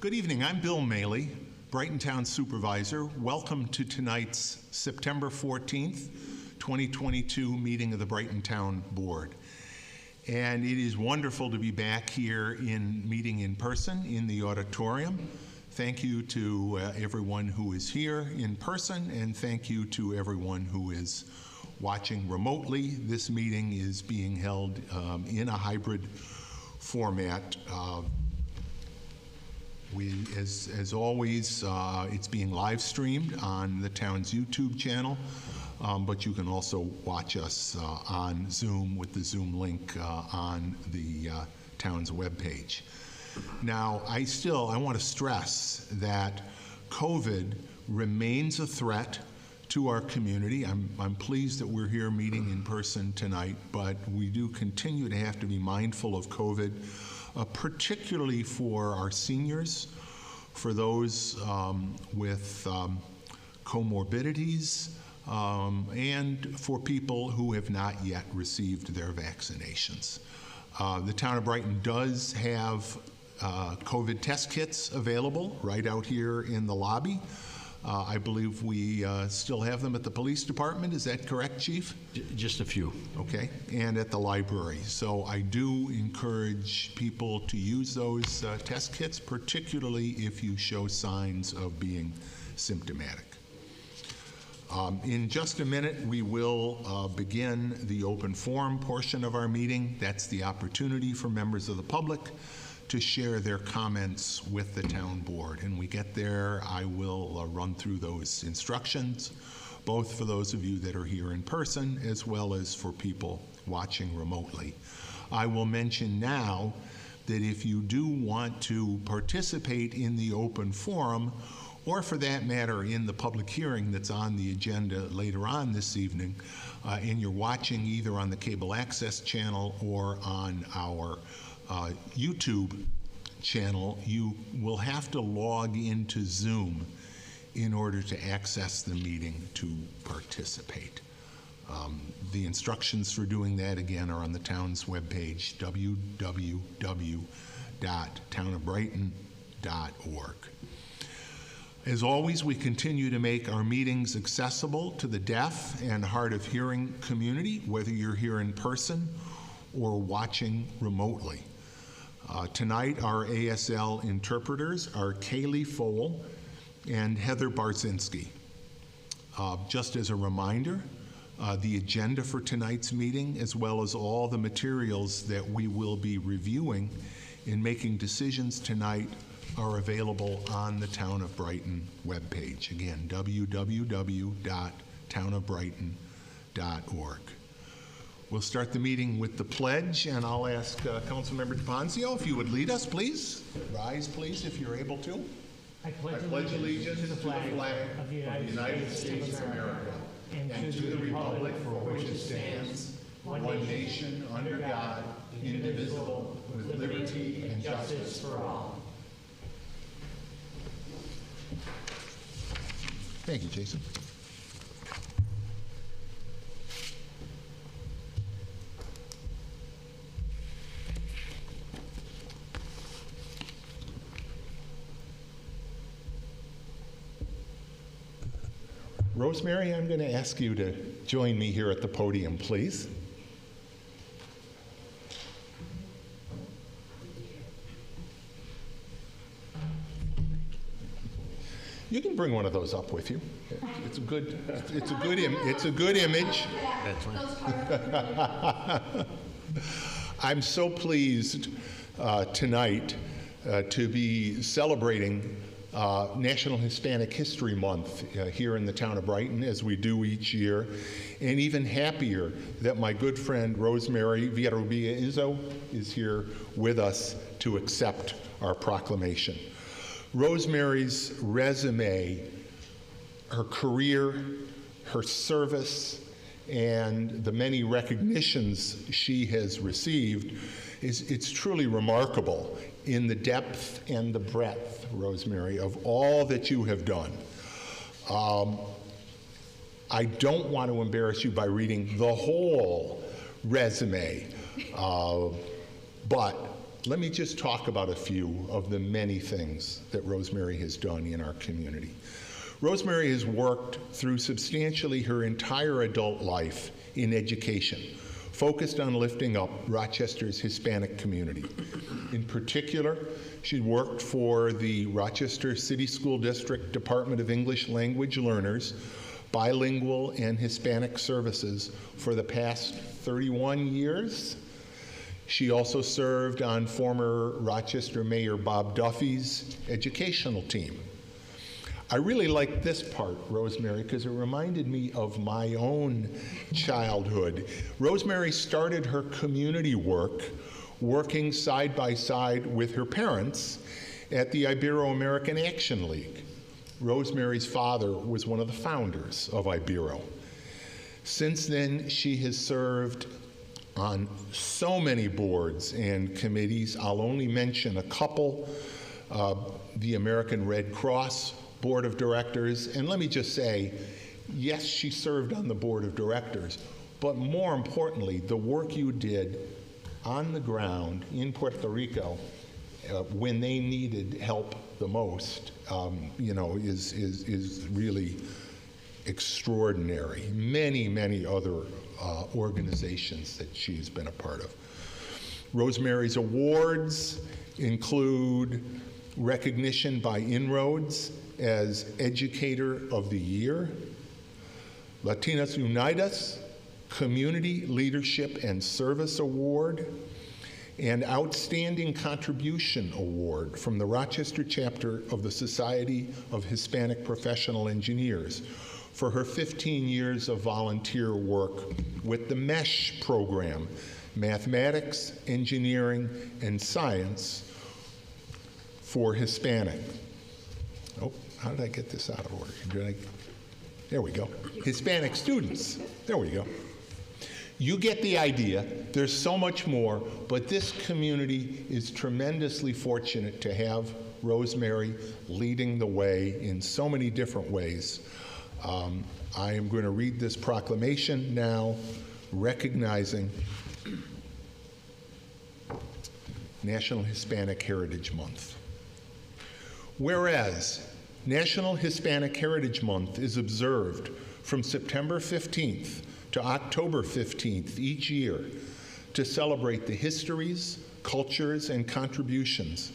Good evening, I'm Bill Maley, Brighton Town Supervisor. Welcome to tonight's September 14th, 2022 meeting of the Brighton Town Board. And it is wonderful to be back here meeting in person in the auditorium. Thank you to everyone who is here in person, and thank you to everyone who is watching remotely. This meeting is being held in a hybrid format. As always, it's being live streamed on the town's YouTube channel, but you can also watch us on Zoom with the Zoom link on the town's webpage. Now, I want to stress that COVID remains a threat to our community. I'm pleased that we're here meeting in person tonight, but we do continue to have to be mindful of COVID, particularly for our seniors, for those with comorbidities, and for people who have not yet received their vaccinations. The town of Brighton does have COVID test kits available right out here in the lobby. I believe we still have them at the police department. Is that correct, Chief? Just a few. Okay, and at the library. So I do encourage people to use those test kits, particularly if you show signs of being symptomatic. In just a minute, we will begin the open forum portion of our meeting. That's the opportunity for members of the public to share their comments with the town board. And we get there, I will run through those instructions, both for those of you that are here in person as well as for people watching remotely. I will mention now that if you do want to participate in the open forum, or for that matter in the public hearing that's on the agenda later on this evening, and you're watching either on the cable access channel or on our YouTube channel, you will have to log into Zoom in order to access the meeting to participate. The instructions for doing that, again, are on the town's webpage, www.townofbrighton.org. As always, we continue to make our meetings accessible to the deaf and hard of hearing community, whether you're here in person or watching remotely. Tonight, our ASL interpreters are Kaylee Fowle and Heather Barzinski. Just as a reminder, the agenda for tonight's meeting, as well as all the materials that we will be reviewing in making decisions tonight, are available on the Town of Brighton webpage. Again, www.townofbrighton.org. We'll start the meeting with the pledge, and I'll ask Councilmember DePonzio if you would lead us, please. Rise, please, if you're able to. I pledge allegiance to the flag of the United States of America and to the republic for which it stands, one nation, under God, indivisible, with liberty and justice for all. Thank you, Jason. Rosemary, I'm going to ask you to join me here at the podium, please. You can bring one of those up with you. It's a good image. That's fine. I'm so pleased tonight to be celebrating National Hispanic History Month here in the town of Brighton, as we do each year, and even happier that my good friend Rosemary Villarrubia Izzo is here with us to accept our proclamation. Rosemary's resume, her career, her service, and the many recognitions she has received, it's truly remarkable in the depth and the breadth, Rosemary, of all that you have done. I don't want to embarrass you by reading the whole resume, but Let me just talk about a few of the many things that Rosemary has done in our community. Rosemary has worked through substantially her entire adult life in education, focused on lifting up Rochester's Hispanic community. In particular, she worked for the Rochester City School District Department of English Language Learners, Bilingual and Hispanic Services for the past 31 years. She also served on former Rochester Mayor Bob Duffy's educational team. I really like this part, Rosemary, because it reminded me of my own childhood. Rosemary started her community work working side by side with her parents at the Ibero-American Action League. Rosemary's father was one of the founders of Ibero. Since then, she has served on so many boards and committees. I'll only mention a couple. The American Red Cross Board of Directors, and let me just say, yes, she served on the Board of Directors, but more importantly, the work you did on the ground in Puerto Rico when they needed help the most, is really extraordinary. Many, many other organizations that she's been a part of. Rosemary's awards include recognition by Inroads as Educator of the Year, Latinas Unidas Community Leadership and Service Award, and Outstanding Contribution Award from the Rochester chapter of the Society of Hispanic Professional Engineers for her 15 years of volunteer work with the MESH program, Mathematics, Engineering, and Science for Hispanic. Oh, how did I get this out of order? There we go. Hispanic students. There we go. You get the idea. There's so much more, but this community is tremendously fortunate to have Rosemary leading the way in so many different ways. I am going to read this proclamation now, recognizing National Hispanic Heritage Month. Whereas National Hispanic Heritage Month is observed from September 15th to October 15th each year to celebrate the histories, cultures, and contributions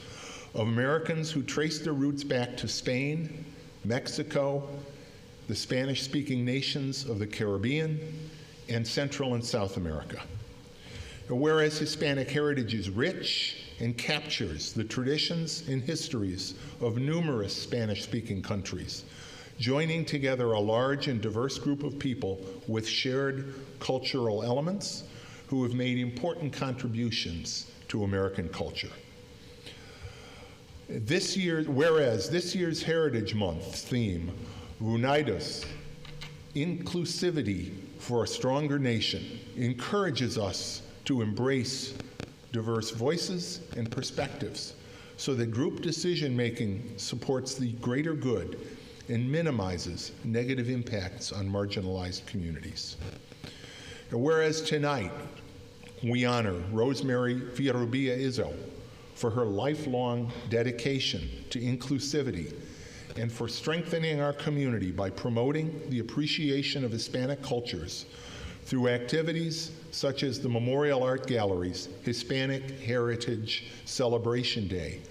of Americans who trace their roots back to Spain, Mexico, the Spanish-speaking nations of the Caribbean, and Central and South America. Whereas Hispanic heritage is rich and captures the traditions and histories of numerous Spanish-speaking countries, joining together a large and diverse group of people with shared cultural elements who have made important contributions to American culture. Whereas this year's Heritage Month theme, Unidos, Inclusivity for a Stronger Nation, encourages us to embrace diverse voices and perspectives so that group decision-making supports the greater good and minimizes negative impacts on marginalized communities. And whereas tonight we honor Rosemary Villarrubia Izzo for her lifelong dedication to inclusivity and for strengthening our community by promoting the appreciation of Hispanic cultures through activities such as the Memorial Art Gallery's Hispanic Heritage Celebration Day,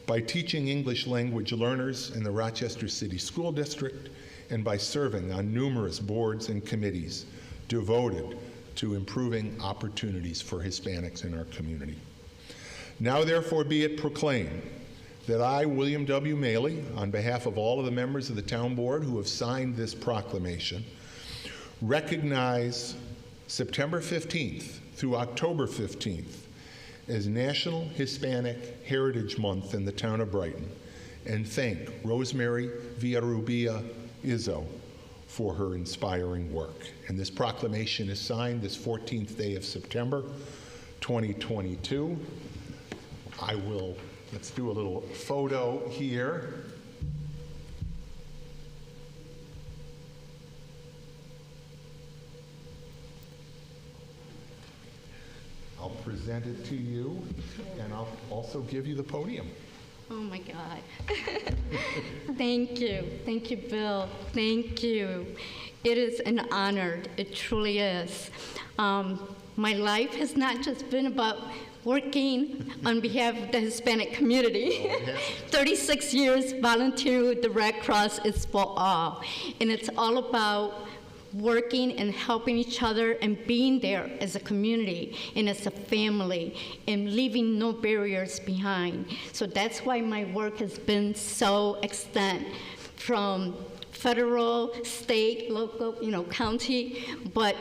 by teaching English language learners in the Rochester City School District, and by serving on numerous boards and committees devoted to improving opportunities for Hispanics in our community. Now therefore be it proclaimed that I, William W. Maley, on behalf of all of the members of the town board who have signed this proclamation, recognize September 15th through October 15th as National Hispanic Heritage Month in the town of Brighton, and thank Rosemary Villarrubia Izzo for her inspiring work. And this proclamation is signed this 14th day of September, 2022. Let's do a little photo here. I'll present it to you, and I'll also give you the podium. Oh my God. Thank you. Thank you, Bill. Thank you. It is an honor. It truly is. My life has not just been about working on behalf of the Hispanic community. 36 years volunteering with the Red Cross is for all. And it's all about working and helping each other and being there as a community and as a family and leaving no barriers behind. So that's why my work has been so extent from federal, state, local, county, but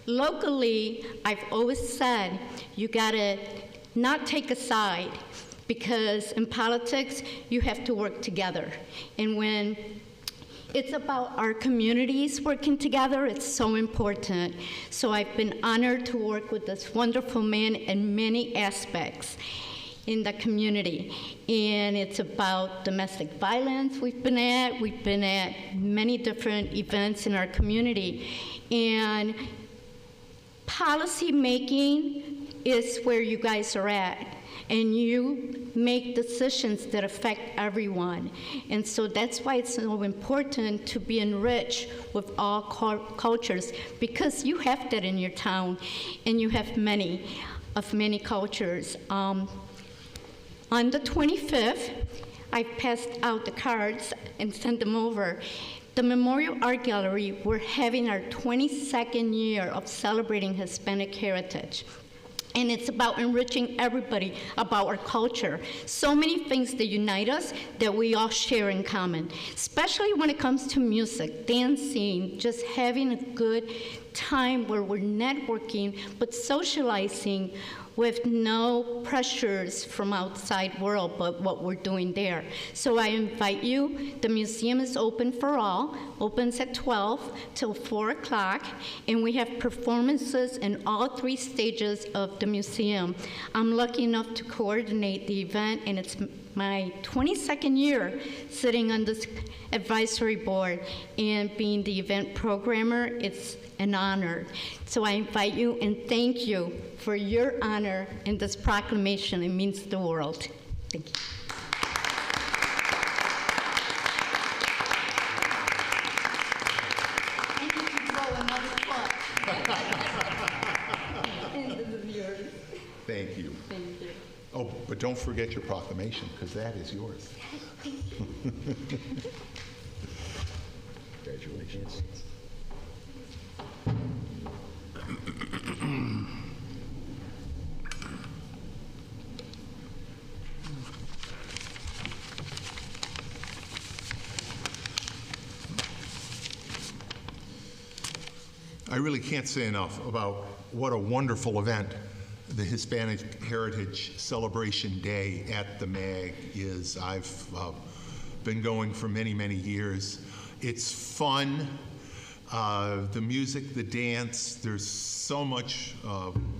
locally, I've always said you gotta not take a side, because in politics, you have to work together. And when it's about our communities working together, it's so important. So I've been honored to work with this wonderful man in many aspects in the community. And it's about domestic violence we've been at many different events in our community. And policy making is where you guys are at, and you make decisions that affect everyone. And so that's why it's so important to be enriched with all cultures, because you have that in your town, and you have many cultures. On the 25th, I passed out the cards and sent them over. The Memorial Art Gallery, we're having our 22nd year of celebrating Hispanic heritage. And it's about enriching everybody about our culture. So many things that unite us that we all share in common, especially when it comes to music, dancing, just having a good time where we're networking, but socializing with no pressures from outside world, but what we're doing there. So I invite you. The museum is open for all, opens at 12 till 4 o'clock, and we have performances in all 3 stages of the museum. I'm lucky enough to coordinate the event, and it's my 22nd year sitting on this advisory board and being the event programmer. It's an honor. So I invite you and thank you for your honor in this proclamation. It means the world. Thank you. And you can throw another foot. And the viewers. Thank you. Thank you. Oh, but don't forget your proclamation, because that is yours. Congratulations. I really can't say enough about what a wonderful event the Hispanic Heritage Celebration Day at the MAG is. I've been going for many, many years. It's fun. The music, the dance, there's so much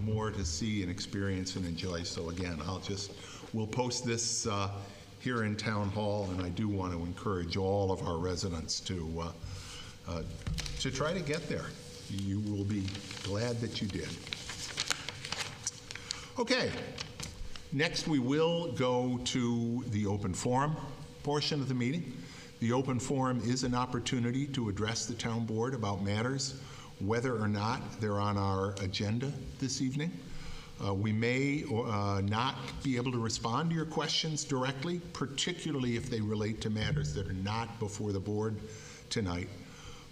more to see and experience and enjoy. So again, we'll post this here in Town Hall, and I do want to encourage all of our residents to try to get there. You will be glad that you did. Okay, next we will go to the open forum portion of the meeting. The open forum is an opportunity to address the town board about matters, whether or not they're on our agenda this evening. We may not be able to respond to your questions directly, particularly if they relate to matters that are not before the board tonight.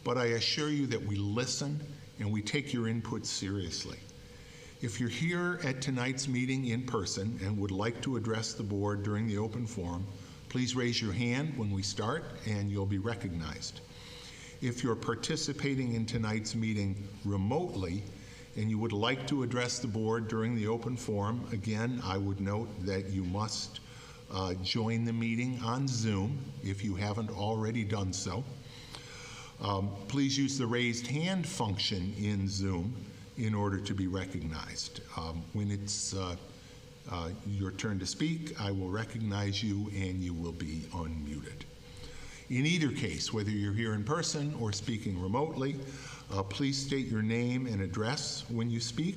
But I assure you that we listen and we take your input seriously. If you're here at tonight's meeting in person and would like to address the board during the open forum, please raise your hand when we start and you'll be recognized. If you're participating in tonight's meeting remotely and you would like to address the board during the open forum, again, I would note that you must join the meeting on Zoom if you haven't already done so. Please use the raised hand function in Zoom in order to be recognized. When it's your turn to speak, I will recognize you and you will be unmuted. In either case, whether you're here in person or speaking remotely, please state your name and address when you speak.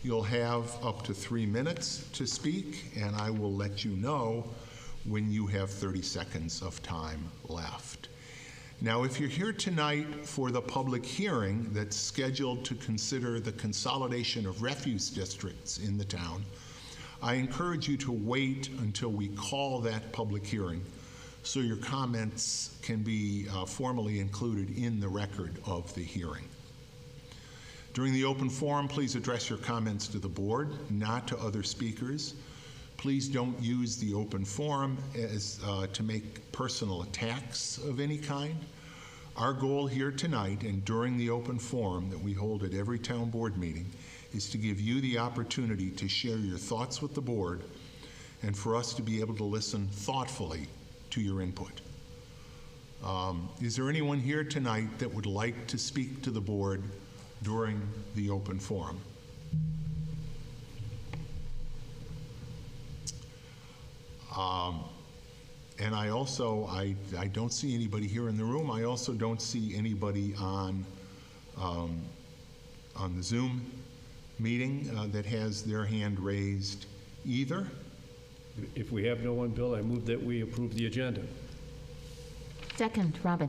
You'll have up to 3 minutes to speak, and I will let you know when you have 30 seconds of time left. Now, if you're here tonight for the public hearing that's scheduled to consider the consolidation of refuse districts in the town, I encourage you to wait until we call that public hearing so your comments can be formally included in the record of the hearing. During the open forum, please address your comments to the board, not to other speakers. Please don't use the open forum as to make personal attacks of any kind. Our goal here tonight and during the open forum that we hold at every town board meeting is to give you the opportunity to share your thoughts with the board and for us to be able to listen thoughtfully to your input. Is there anyone here tonight that would like to speak to the board during the open forum? And I also, I don't see anybody here in the room. I also don't see anybody on the Zoom meeting that has their hand raised either. If we have no one, Bill, I move that we approve the agenda. Second, Robin.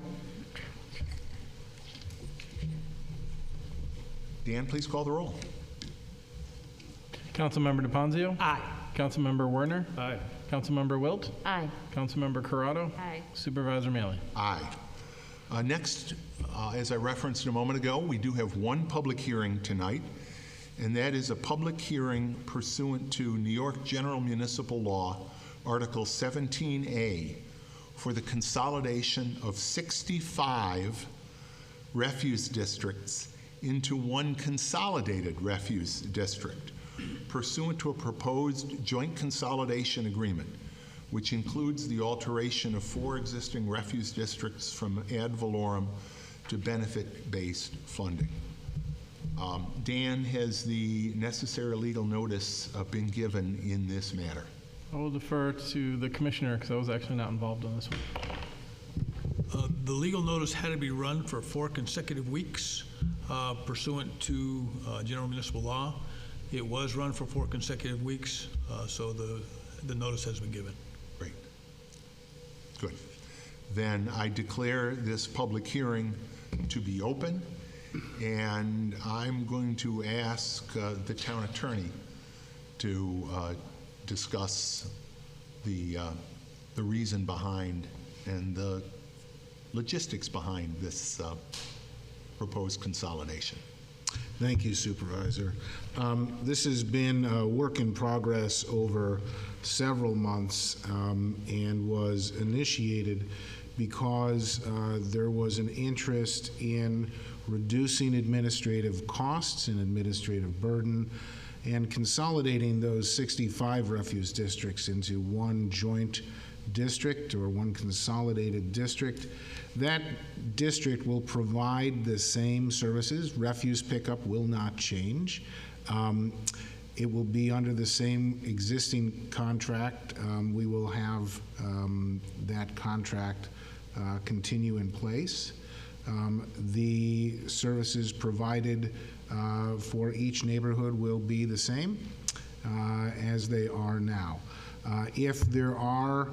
Dan, please call the roll. Councilmember DePonzio? Aye. Councilmember Werner? Aye. Councilmember Wilt? Aye. Councilmember Corrado? Aye. Supervisor Mealy? Aye. Next, as I referenced a moment ago, we do have one public hearing tonight, and that is a public hearing pursuant to New York General Municipal Law, Article 17A, for the consolidation of 65 refuse districts into one consolidated refuse district, pursuant to a proposed joint consolidation agreement, which includes the alteration of 4 existing refuse districts from ad valorem to benefit-based funding. Dan, has the necessary legal notice been given in this matter? I will defer to the commissioner because I was actually not involved on this one. The legal notice had to be run for 4 consecutive weeks pursuant to general municipal law. It was run for 4 consecutive weeks, so the notice has been given. Great. Good. Then I declare this public hearing to be open, and I'm going to ask the town attorney to discuss the reason behind and the logistics behind this proposed consolidation. Thank you, Supervisor. This has been a work in progress over several months and was initiated because there was an interest in reducing administrative costs and administrative burden and consolidating those 65 refuse districts into one joint district or one consolidated district. That district will provide the same services. Refuse pickup will not change. It will be under the same existing contract. We will have that contract continue in place. The services provided for each neighborhood will be the same as they are now. If there are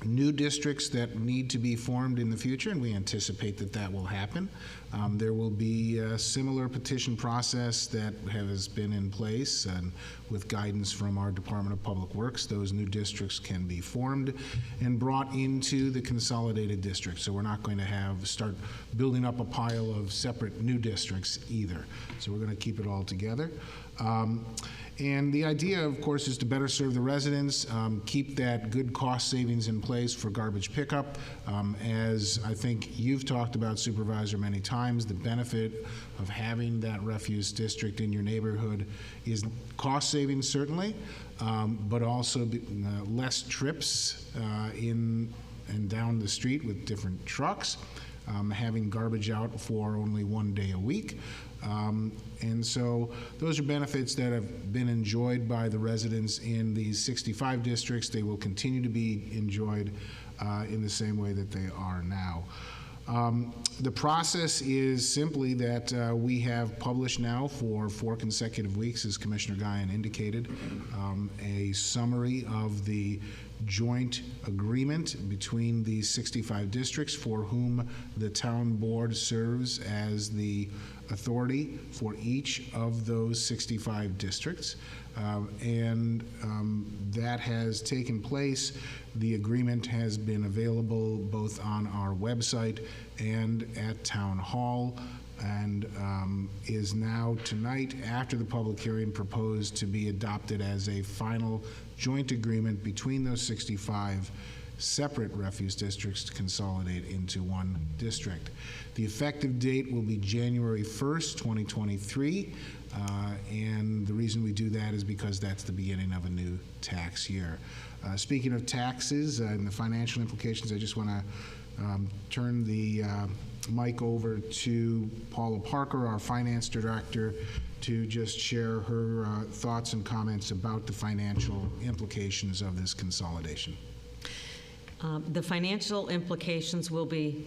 new districts that need to be formed in the future, and we anticipate that that will happen, there will be a similar petition process that has been in place, and with guidance from our Department of Public Works, those new districts can be formed and brought into the consolidated district. So we're not going to start building up a pile of separate new districts either. So we're going to keep it all together. And the idea, of course, is to better serve the residents, keep that good cost savings in place for garbage pickup. As I think you've talked about, Supervisor, many times, the benefit of having that refuse district in your neighborhood is cost savings, certainly, but also less trips in and down the street with different trucks, having garbage out for only 1 day a week. And so those are benefits that have been enjoyed by the residents in these 65 districts. They will continue to be enjoyed in the same way that they are now. The process is simply that we have published now for 4 consecutive weeks, as Commissioner Guyan indicated, a summary of the joint agreement between the 65 districts for whom the town board serves as the authority for each of those 65 districts. That has taken place. The agreement has been available both on our website and at Town Hall, and is now tonight, after the public hearing, proposed to be adopted as a final joint agreement between those 65 separate refuse districts to consolidate into one district. The effective date will be January 1st, 2023, and the reason we do that is because that's the beginning of a new tax year. Speaking of taxes and the financial implications, I just want to turn the mic over to Paula Parker, our finance director, to just share her thoughts and comments about the financial implications of this consolidation. The financial implications will be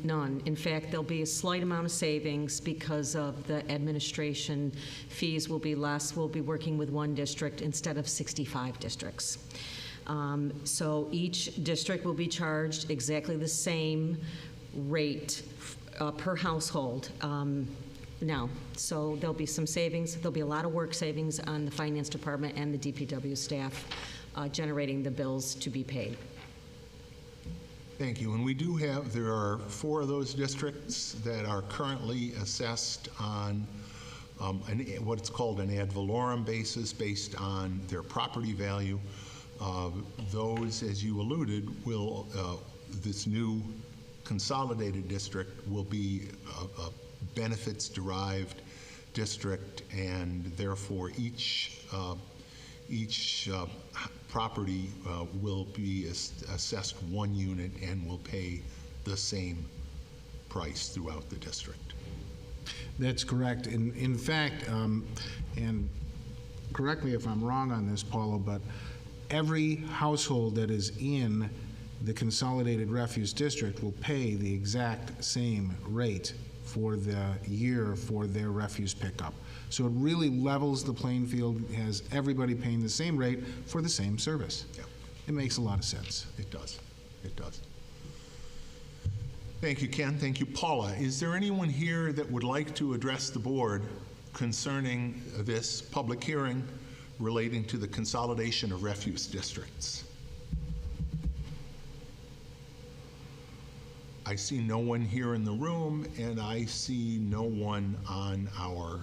none. In fact, there'll be a slight amount of savings because of the administration fees will be less. We'll be working with one district instead of 65 districts. So each district will be charged exactly the same rate per household now. So there'll be some savings. There'll be a lot of work savings on the finance department and the DPW staff generating the bills to be paid. Thank you. And we do have, there are 4 of those districts that are currently assessed on what's called an ad valorem basis based on their property value. Those, as you alluded, will, this new consolidated district will be a benefits-derived district, and therefore each property will be assessed 1 unit and will pay the same price throughout the district. That's correct. In fact, and correct me if I'm wrong on this, Paula, but every household that is in the consolidated refuse district will pay the exact same rate for the year for their refuse pickup. So it really levels the playing field, has everybody paying the same rate for the same service. Yeah. It makes a lot of sense. It does. It does. Thank you, Ken. Thank you, Paula. Is there anyone here that would like to address the board concerning this public hearing relating to the consolidation of refuse districts? I see no one here in the room, and I see no one on our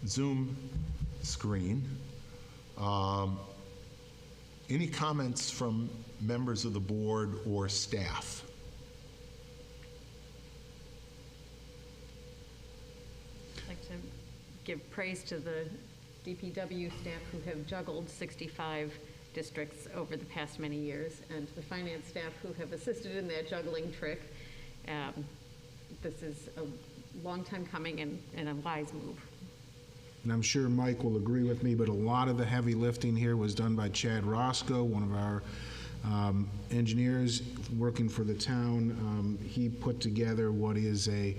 Zoom screen. Any comments from members of the board or staff? I'd like to give praise to the DPW staff who have juggled 65 districts over the past many years, and the finance staff who have assisted in that juggling trick. This is a long time coming and a wise move. And I'm sure Mike will agree with me, but a lot of the heavy lifting here was done by Chad Roscoe, one of our engineers working for the town. He put together what is a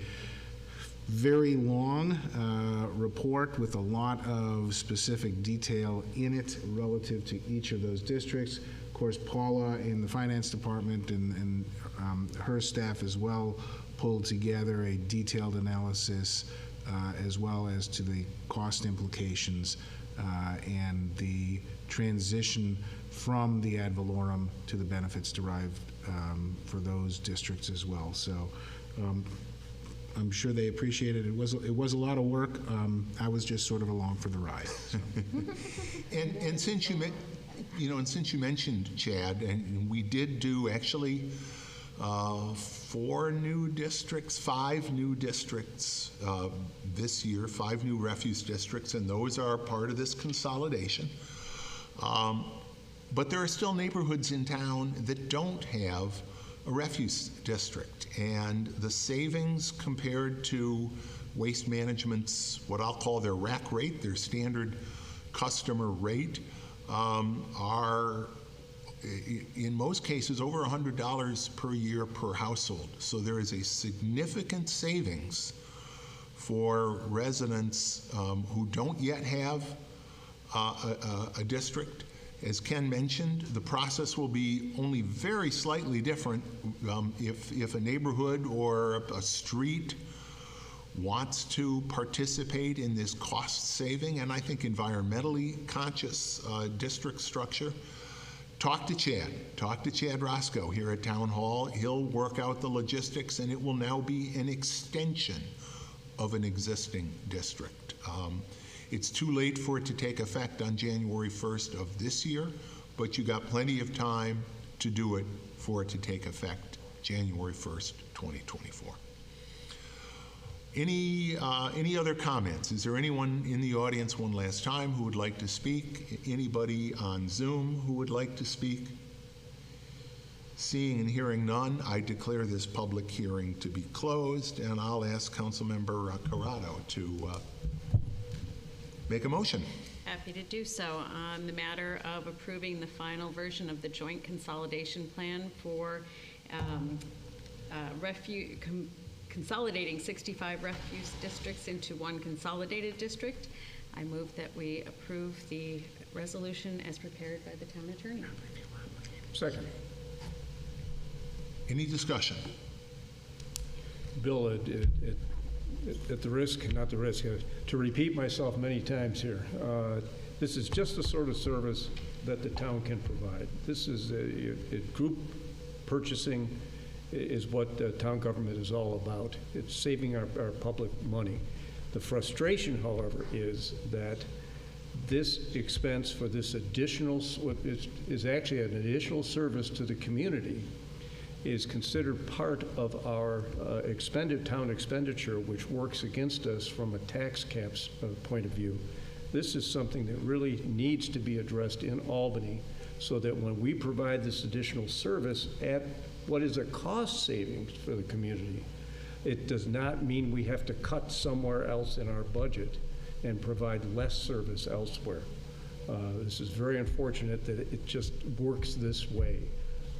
very long report with a lot of specific detail in it relative to each of those districts. Of course, Paula in the finance department and her staff as well pulled together a detailed analysis as well as to the cost implications and the transition from the ad valorem to the benefits derived for those districts as well. So I'm sure they appreciate it. It was a lot of work. I was just sort of along for the ride. So. and since you mentioned Chad, and we did do actually 5 new districts this year, 5 new refuse districts, and those are part of this consolidation. But there are still neighborhoods in town that don't have a refuse district, and the savings compared to Waste Management's, what I'll call their rack rate, their standard customer rate, are in most cases, over $100 per year per household. So there is a significant savings for residents who don't yet have a district. As Ken mentioned, the process will be only very slightly different if a neighborhood or a street wants to participate in this cost-saving and I think environmentally conscious district structure. Talk to Chad Roscoe here at Town Hall. He'll work out the logistics, and it will now be an extension of an existing district. It's too late for it to take effect on January 1st of this year, but you got plenty of time to do it for it to take effect January 1st, 2024. Any other comments? Is there anyone in the audience one last time who would like to speak? Anybody on Zoom who would like to speak? Seeing and hearing none, I declare this public hearing to be closed, and I'll ask Councilmember Corrado to make a motion. Happy to do so on the matter of approving the final version of the joint consolidation plan for consolidating 65 refuse districts into one consolidated district. I move that we approve the resolution as prepared by the town attorney. Second. Any discussion? Bill, at the risk, not the risk, to repeat myself many times here, this is just the sort of service that the town can provide. This is a group purchasing is what town government is all about. It's saving our public money. The frustration, however, is that this expense for this additional, is actually an additional service to the community, is considered part of our town expenditure, which works against us from a tax caps point of view. This is something that really needs to be addressed in Albany so that when we provide this additional service at what is a cost savings for the community, it does not mean we have to cut somewhere else in our budget and provide less service elsewhere. This is very unfortunate that it just works this way.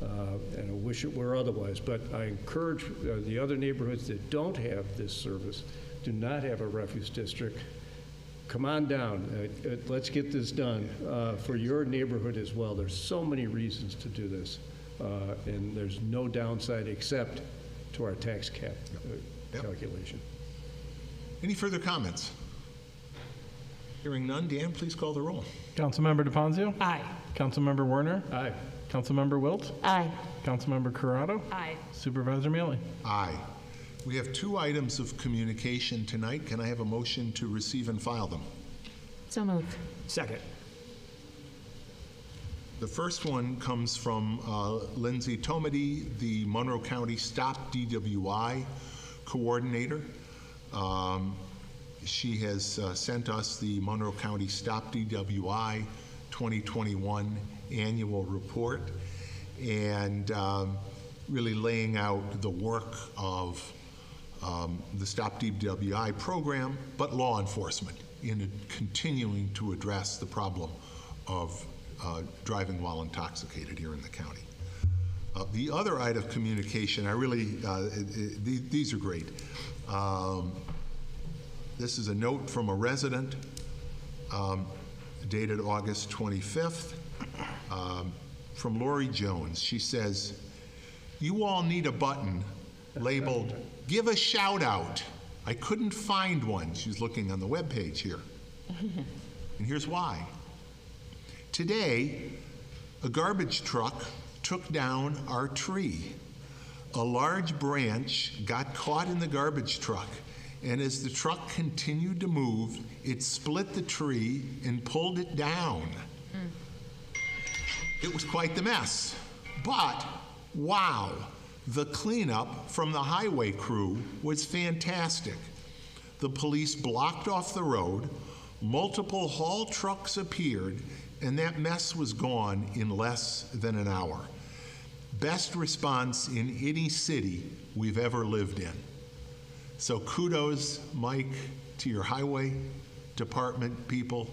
And I wish it were otherwise, but I encourage the other neighborhoods that don't have this service, do not have a refuse district, come on down. Let's get this done for your neighborhood as well. There's so many reasons to do this, and there's no downside except to our tax cap calculation. Any further comments? Hearing none, Dan, please call the roll. Councilmember DeFonzio? Aye. Councilmember Werner? Aye. Councilmember Wilt? Aye. Councilmember Corrado? Aye. Supervisor Mealy? Aye. We have 2 items of communication tonight. Can I have a motion to receive and file them? So moved. Second. The first one comes from Lindsay Tomedy, the Monroe County Stop DWI coordinator. She has sent us the Monroe County Stop DWI 2021 annual report, and really laying out the work of the Stop DWI program, but law enforcement in continuing to address the problem of driving while intoxicated here in the county. The other item of communication, these are great. This is a note from a resident dated August 25th from Lori Jones. She says, "You all need a button labeled, 'Give a shout out.' I couldn't find one." She's looking on the webpage here. And here's why. Today, a garbage truck took down our tree. A large branch got caught in the garbage truck, and as the truck continued to move, it split the tree and pulled it down. It was quite the mess. But, wow, the cleanup from the highway crew was fantastic. The police blocked off the road, multiple haul trucks appeared, and that mess was gone in less than an hour. Best response in any city we've ever lived in. So kudos, Mike, to your highway department people.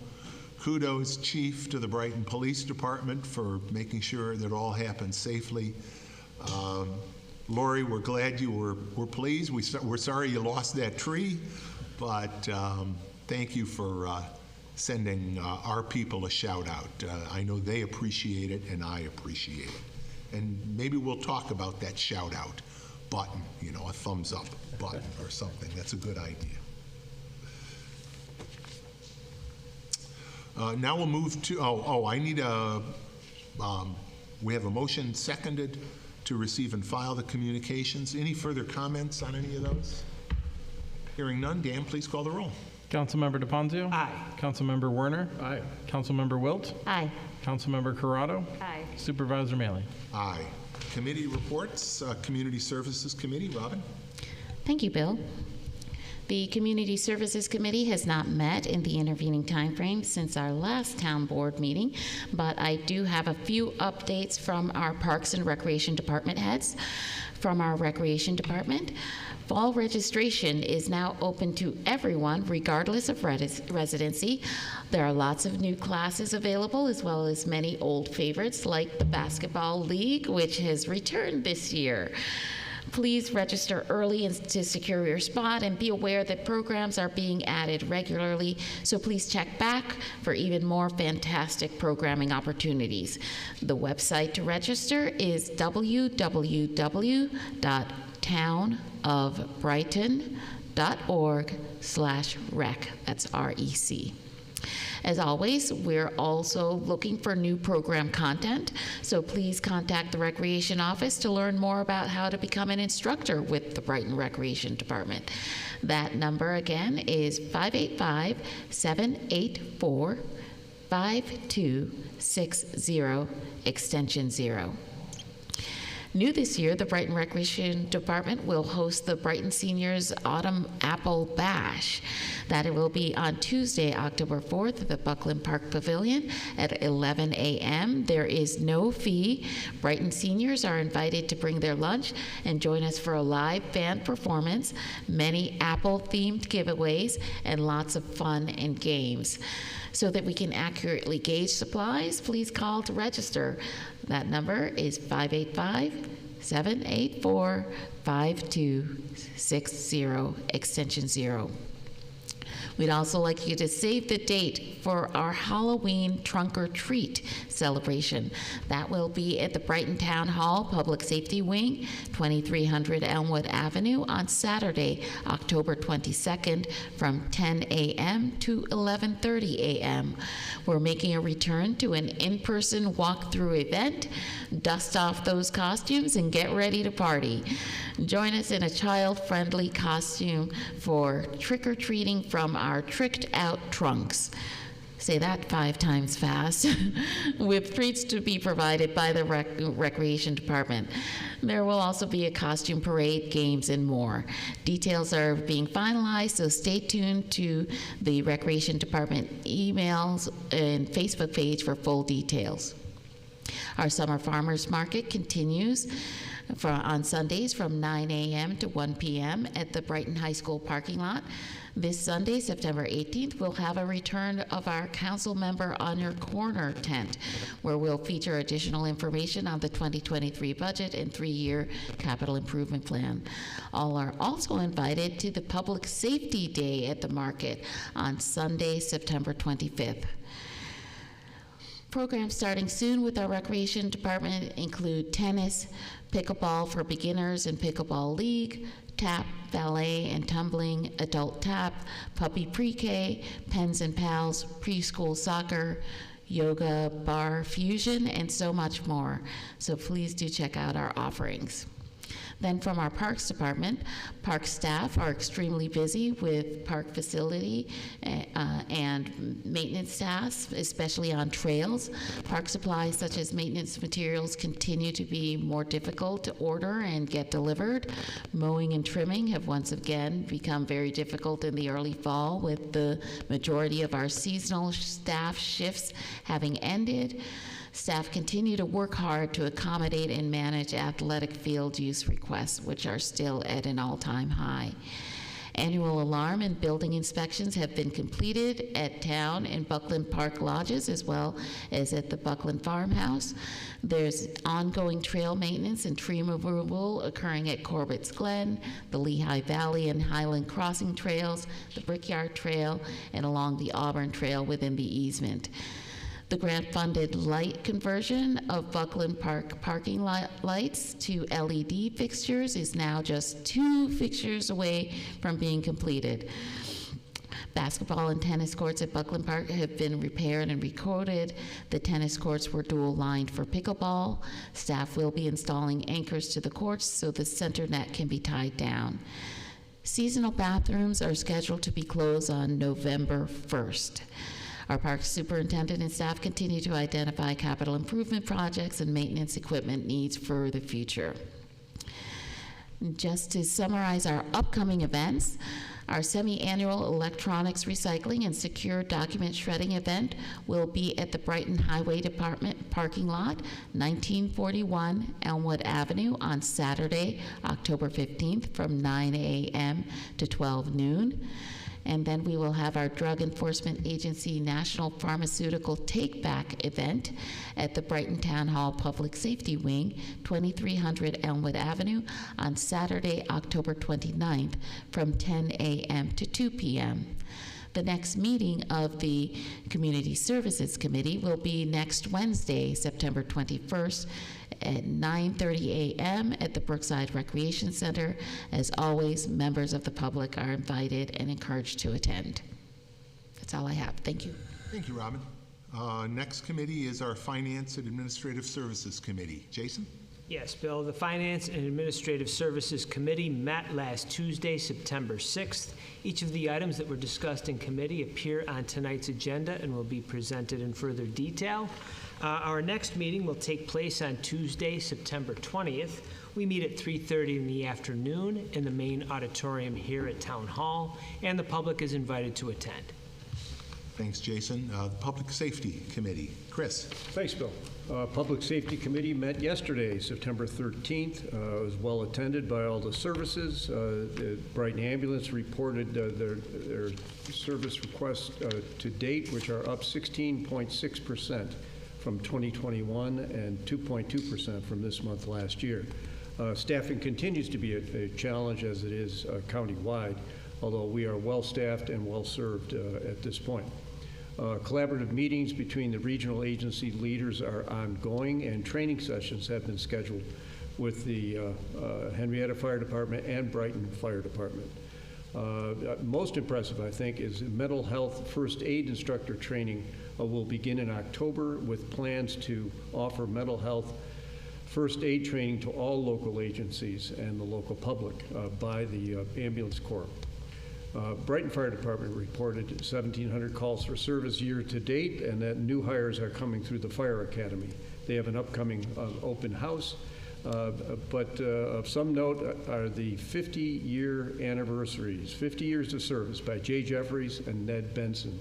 Kudos, Chief, to the Brighton Police Department for making sure that all happens safely. Lori, we're glad we're pleased. We're sorry you lost that tree, but thank you for sending our people a shout out. I know they appreciate it and I appreciate it. And maybe we'll talk about that shout out button, a thumbs up button or something. That's a good idea. Now we'll move to, I need we have a motion seconded to receive and file the communications. Any further comments on any of those? Hearing none, Dan, please call the roll. Councilmember DePonzio? Aye. Councilmember Werner? Aye. Councilmember Wilt? Aye. Councilmember Corrado? Aye. Supervisor Maley? Aye. Committee reports, Community Services Committee, Robin? Thank you, Bill. The Community Services Committee has not met in the intervening timeframe since our last town board meeting, but I do have a few updates from our Parks and Recreation Department heads. From our Recreation Department, fall registration is now open to everyone, regardless of residency. There are lots of new classes available, as well as many old favorites like the Basketball League, which has returned this year. Please register early to secure your spot, and be aware that programs are being added regularly, so please check back for even more fantastic programming opportunities. The website to register is www.townofbrighton.org/rec. That's REC. As always, we're also looking for new program content, so please contact the Recreation Office to learn more about how to become an instructor with the Brighton Recreation Department. That number again is 585-784-5260, extension 0. New this year, the Brighton Recreation Department will host the Brighton Seniors Autumn Apple Bash. That it will be on Tuesday, October 4th at the Buckland Park Pavilion at 11 a.m. There is no fee. Brighton seniors are invited to bring their lunch and join us for a live band performance, many Apple-themed giveaways, and lots of fun and games. So that we can accurately gauge supplies, please call to register. That number is 585-784-5260, extension 0. We'd also like you to save the date for our Halloween Trunk or Treat celebration. That will be at the Brighton Town Hall Public Safety Wing, 2300 Elmwood Avenue on Saturday, October 22nd from 10 a.m. to 11:30 a.m. We're making a return to an in-person walkthrough event. Dust off those costumes and get ready to party. Join us in a child-friendly costume for trick-or-treating from our tricked-out trunks. Say that 5 times fast. With treats to be provided by the Recreation Department. There will also be a costume parade, games, and more. Details are being finalized, so stay tuned to the Recreation Department emails and Facebook page for full details. Our Summer Farmers Market continues on Sundays from 9 a.m. to 1 p.m. at the Brighton High School parking lot. This Sunday, September 18th, we'll have a return of our Council Member on Your Corner tent, where we'll feature additional information on the 2023 budget and 3-year capital improvement plan. All are also invited to the Public Safety Day at the market on Sunday, September 25th. Programs starting soon with our Recreation Department include tennis, pickleball for beginners and pickleball league, tap, ballet and tumbling, adult tap, puppy pre-K, pens and pals, preschool soccer, yoga, bar fusion, and so much more. So please do check out our offerings. Then from our Parks Department, park staff are extremely busy with park facility and maintenance tasks, especially on trails. Park supplies such as maintenance materials continue to be more difficult to order and get delivered. Mowing and trimming have once again become very difficult in the early fall, with the majority of our seasonal staff shifts having ended. Staff continue to work hard to accommodate and manage athletic field use requests, which are still at an all-time high. Annual alarm and building inspections have been completed at Town and Buckland Park Lodges, as well as at the Buckland Farmhouse. There's ongoing trail maintenance and tree removal occurring at Corbett's Glen, the Lehigh Valley and Highland Crossing trails, the Brickyard Trail, and along the Auburn Trail within the easement. The grant-funded light conversion of Buckland Park parking lights to LED fixtures is now just 2 fixtures away from being completed. Basketball and tennis courts at Buckland Park have been repaired and recoded. The tennis courts were dual-lined for pickleball. Staff will be installing anchors to the courts so the center net can be tied down. Seasonal bathrooms are scheduled to be closed on November 1st. Our park superintendent and staff continue to identify capital improvement projects and maintenance equipment needs for the future. Just to summarize our upcoming events, our semi-annual electronics recycling and secure document shredding event will be at the Brighton Highway Department parking lot, 1941 Elmwood Avenue on Saturday, October 15th from 9 a.m. to 12 noon. And then we will have our Drug Enforcement Agency National Pharmaceutical Take-Back event at the Brighton Town Hall Public Safety Wing, 2300 Elmwood Avenue, on Saturday, October 29th, from 10 a.m. to 2 p.m. The next meeting of the Community Services Committee will be next Wednesday, September 21st, at 9:30 a.m. at the Brookside Recreation Center. As always, members of the public are invited and encouraged to attend. That's all I have. Thank you. Thank you, Robin. Next committee is our Finance and Administrative Services Committee. Jason? Yes, Bill. The Finance and Administrative Services Committee met last Tuesday, September 6th. Each of the items that were discussed in committee appear on tonight's agenda and will be presented in further detail. Our next meeting will take place on Tuesday, September 20th. We meet at 3:30 in the afternoon in the main auditorium here at Town Hall, and the public is invited to attend. Thanks, Jason. The Public Safety Committee. Chris? Thanks, Bill. Public Safety Committee met yesterday, September 13th. It was well attended by all the services. The Brighton Ambulance reported their service requests to date, which are up 16.6% from 2021 and 2.2% from this month last year. Staffing continues to be a challenge as it is county-wide, although we are well-staffed and well-served at this point. Collaborative meetings between the regional agency leaders are ongoing, and training sessions have been scheduled with the Henrietta Fire Department and Brighton Fire Department. Most impressive, I think, is mental health first aid instructor training will begin in October, with plans to offer mental health first aid training to all local agencies and the local public by the Ambulance Corps. Brighton Fire Department reported 1,700 calls for service year to date, and that new hires are coming through the Fire Academy. They have an upcoming open house, but of some note are the 50-year anniversaries, 50 years of service by Jay Jeffries and Ned Benson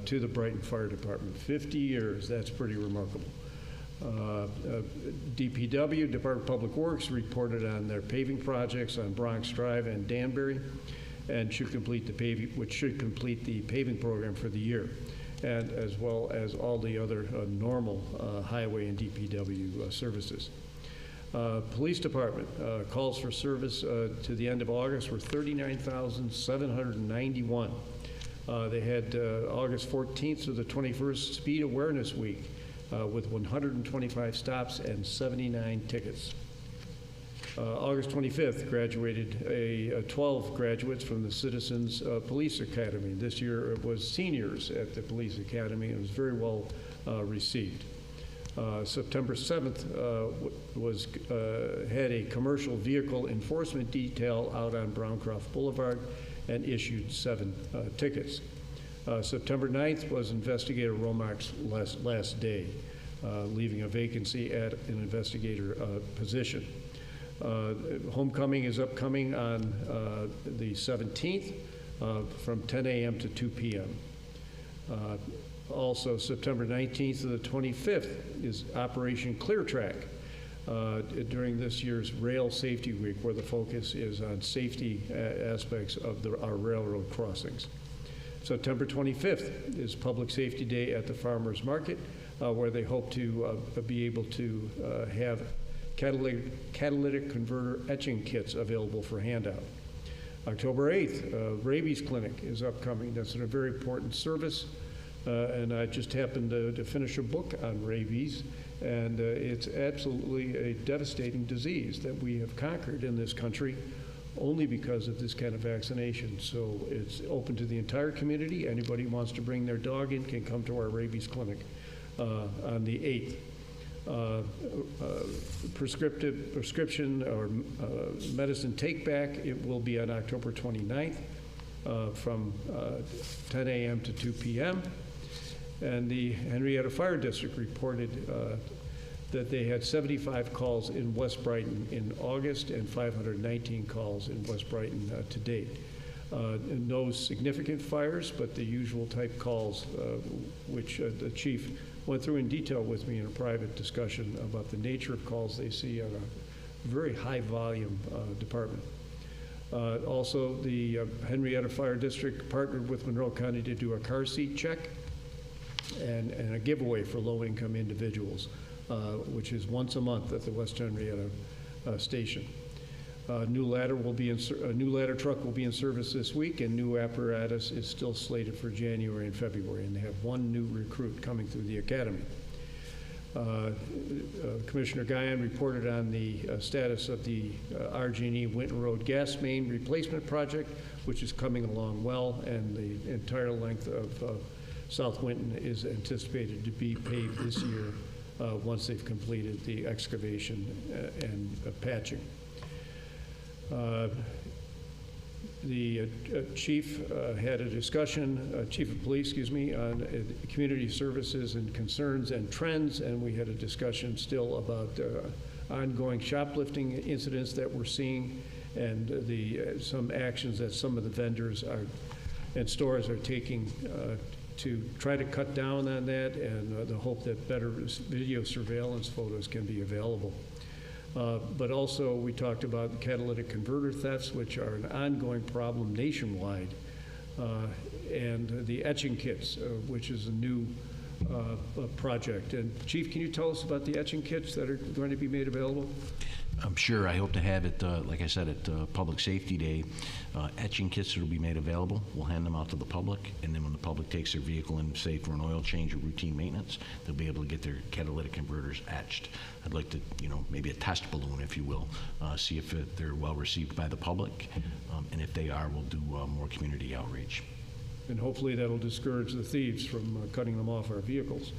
to the Brighton Fire Department. 50 years, that's pretty remarkable. DPW, Department of Public Works, reported on their paving projects on Bronx Drive and Danbury, and should complete the paving, which should complete the paving program for the year, and as well as all the other normal highway and DPW services. Police Department calls for service to the end of August were 39,791. They had August 14th through the 21st Speed Awareness Week with 125 stops and 79 tickets. August 25th graduated 12 graduates from the Citizens Police Academy. This year it was seniors at the Police Academy, and it was very well received. September 7th had a commercial vehicle enforcement detail out on Browncroft Boulevard and issued 7 tickets. September 9th was Investigator Romark's last day, leaving a vacancy at an investigator position. Homecoming is upcoming on the 17th from 10 a.m. to 2 p.m. Also, September 19th to the 25th is Operation Clear Track. during this year's Rail Safety Week, where the focus is on safety aspects of our railroad crossings. September 25th is Public Safety Day at the Farmers Market, where they hope to be able to have catalytic converter etching kits available for handout. October 8th, Rabies Clinic is upcoming. That's a very important service. And I just happened to finish a book on rabies, and it's absolutely a devastating disease that we have conquered in this country only because of this kind of vaccination. So it's open to the entire community. Anybody who wants to bring their dog in can come to our rabies clinic on the 8th. Prescription or medicine take-back, it will be on October 29th from 10 a.m. to 2 p.m. And the Henrietta Fire District reported that they had 75 calls in West Brighton in August and 519 calls in West Brighton to date. No significant fires, but the usual type calls, which the chief went through in detail with me in a private discussion about the nature of calls they see on a very high volume department. Also, the Henrietta Fire District partnered with Monroe County to do a car seat check and a giveaway for low-income individuals, which is once a month at the West Henrietta station. A new ladder truck will be in service this week, and new apparatus is still slated for January and February, and they have one new recruit coming through the academy. Commissioner Guyon reported on the status of the RG&E Winton Road gas main replacement project, which is coming along well, and the entire length of South Winton is anticipated to be paved this year once they've completed the excavation and patching. The chief had a discussion, chief of police, excuse me, on community services and concerns and trends, and we had a discussion still about ongoing shoplifting incidents that we're seeing and some actions that some of the vendors and stores are taking to try to cut down on that, and the hope that better video surveillance photos can be available. But also, we talked about catalytic converter thefts, which are an ongoing problem nationwide, and the etching kits, which is a new project. And Chief, can you tell us about the etching kits that are going to be made available? I'm sure. I hope to have it, like I said, at Public Safety Day. Etching kits that will be made available. We'll hand them out to the public, and then when the public takes their vehicle in, say, for an oil change or routine maintenance, they'll be able to get their catalytic converters etched. I'd like to, maybe a test balloon, if you will, see if they're well received by the public, and if they are, we'll do more community outreach. And hopefully that'll discourage the thieves from cutting them off our vehicles.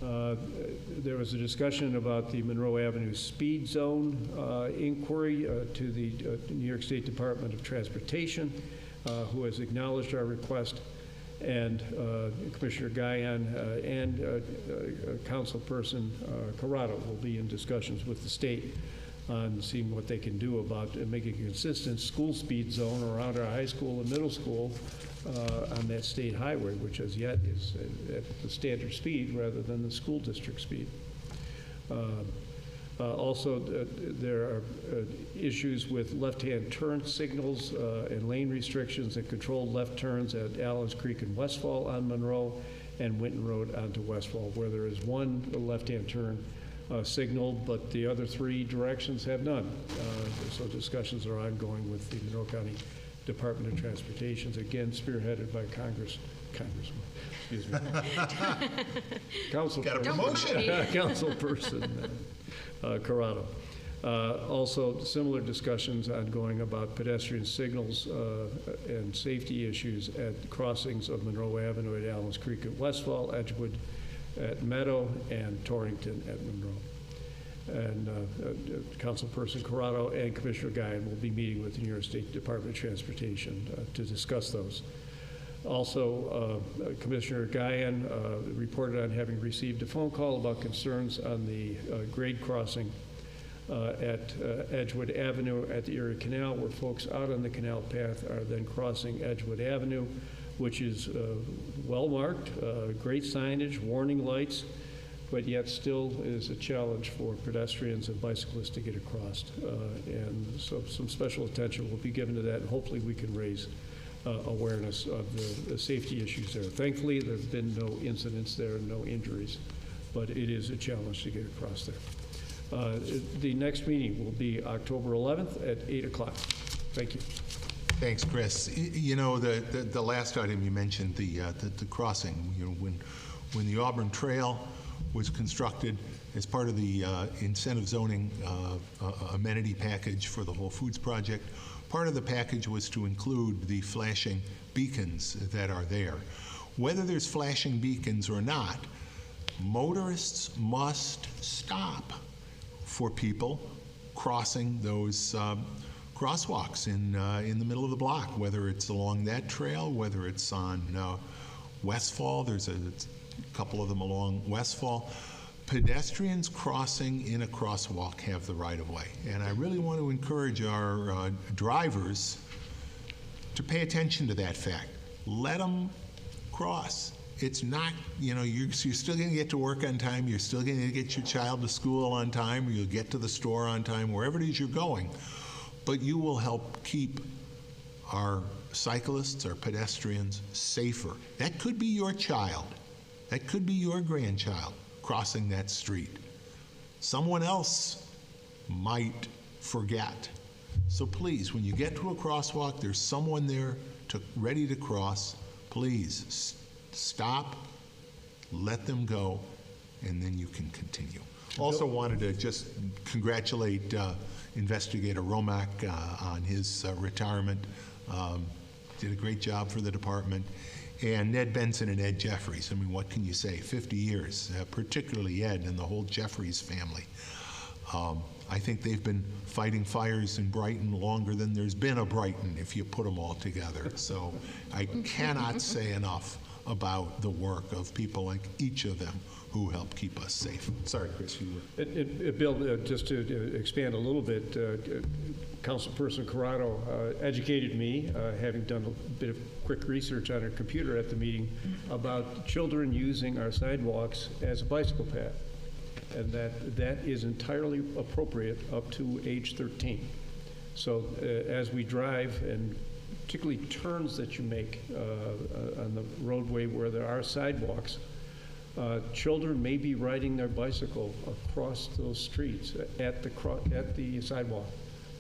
There was a discussion about the Monroe Avenue speed zone inquiry to the New York State Department of Transportation, who has acknowledged our request, and Commissioner Guyon and Councilperson Corrado will be in discussions with the state on seeing what they can do about making a consistent school speed zone around our high school and middle school on that state highway, which as yet is at the standard speed rather than the school district speed. Also, there are issues with left-hand turn signals and lane restrictions and controlled left turns at Allens Creek and Westfall on Monroe and Winton Road onto Westfall, where there is one left-hand turn signaled, but the other three directions have none. So discussions are ongoing with the Monroe County Department of Transportation, again spearheaded by Congressman, excuse me, Councilperson Corrado. Also, similar discussions ongoing about pedestrian signals and safety issues at crossings of Monroe Avenue at Allens Creek at Westfall, Edgewood at Meadow, and Torrington at Monroe. And Councilperson Corrado and Commissioner Guyon will be meeting with the New York State Department of Transportation to discuss those. Also, Commissioner Guyon reported on having received a phone call about concerns on the grade crossing at Edgewood Avenue at the Erie Canal, where folks out on the canal path are then crossing Edgewood Avenue, which is well marked, great signage, warning lights, but yet still is a challenge for pedestrians and bicyclists to get across. And so some special attention will be given to that, and hopefully we can raise awareness of the safety issues there. Thankfully, there have been no incidents there, no injuries, but it is a challenge to get across there. The next meeting will be October 11th at 8 o'clock. Thank you. Thanks, Chris. You know, the last item you mentioned, the crossing, you know, when the Auburn Trail was constructed as part of the incentive zoning amenity package for the Whole Foods project, part of the package was to include the flashing beacons that are there. Whether there's flashing beacons or not, motorists must stop for people crossing those crosswalks in the middle of the block, whether it's along that trail, whether it's on Westfall. There's a couple of them along Westfall. Pedestrians crossing in a crosswalk have the right of way. And I really want to encourage our drivers to pay attention to that fact. Let them cross. It's not, you know, you're still going to get to work on time, you're still going to get your child to school on time, or you'll get to the store on time, wherever it is you're going. But you will help keep our cyclists, our pedestrians safer. That could be your child. That could be your grandchild crossing that street. Someone else might forget. So please, when you get to a crosswalk, there's someone there ready to cross. Please stop, let them go, and then you can continue. Also wanted to just congratulate Investigator Romack on his retirement. Did a great job for the department. And Ned Benson and Ed Jeffries. I mean, what can you say? 50 years, particularly Ed and the whole Jeffries family. I think they've been fighting fires in Brighton longer than there's been a Brighton, if you put them all together. So I cannot say enough about the work of people like each of them who help keep us safe. Sorry, Chris, you were. Bill, just to expand a little bit, Councilperson Corrado educated me, having done a bit of quick research on her computer at the meeting, about children using our sidewalks as a bicycle path, and that is entirely appropriate up to age 13. So as we drive, and particularly turns that you make on the roadway where there are sidewalks, children may be riding their bicycle across those streets at the sidewalk,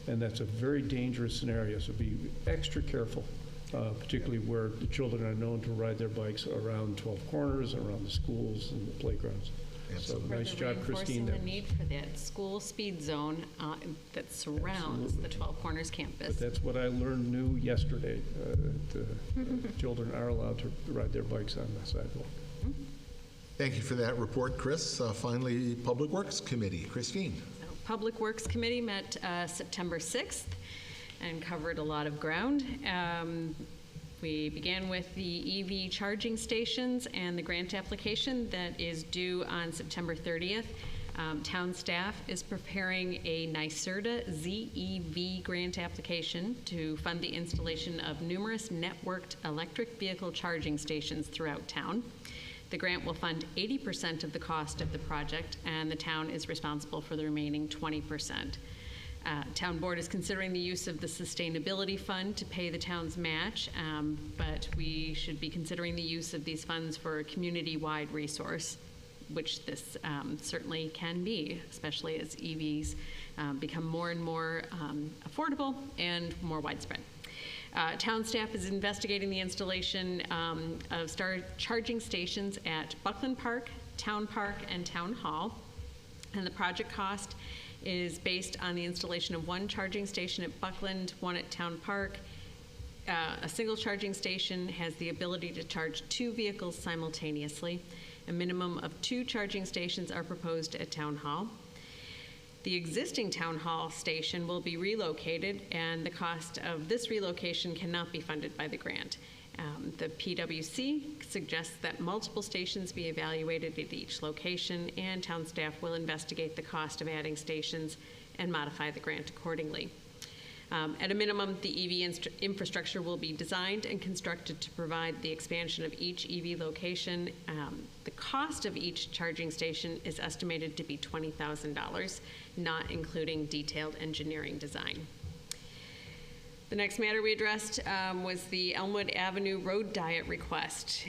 and that's a very dangerous scenario. So be extra careful, particularly where the children are known to ride their bikes around 12 corners, around the schools and the playgrounds. So nice job, Christine. Reinforcing the need for that school speed zone that surrounds the 12 Corners campus. But that's what I learned new yesterday. Children are allowed to ride their bikes on the sidewalk. Thank you for that report, Chris. Finally, Public Works Committee. Christine. So, Public Works Committee met September 6th and covered a lot of ground. We began with the EV charging stations and the grant application that is due on September 30th. Town staff is preparing a NYSERDA ZEV grant application to fund the installation of numerous networked electric vehicle charging stations throughout town. The grant will fund 80% of the cost of the project, and the town is responsible for the remaining 20%. Town board is considering the use of the sustainability fund to pay the town's match, but we should be considering the use of these funds for a community-wide resource, which this certainly can be, especially as EVs become more and more affordable and more widespread. Town staff is investigating the installation of charging stations at Buckland Park, Town Park, and Town Hall, and the project cost is based on the installation of one charging station at Buckland, one at Town Park. A single charging station has the ability to charge 2 vehicles simultaneously. A minimum of 2 charging stations are proposed at Town Hall. The existing Town Hall station will be relocated, and the cost of this relocation cannot be funded by the grant. The PWC suggests that multiple stations be evaluated at each location, and town staff will investigate the cost of adding stations and modify the grant accordingly. At a minimum, the EV infrastructure will be designed and constructed to provide the expansion of each EV location. The cost of each charging station is estimated to be $20,000, not including detailed engineering design. The next matter we addressed was the Elmwood Avenue Road Diet request,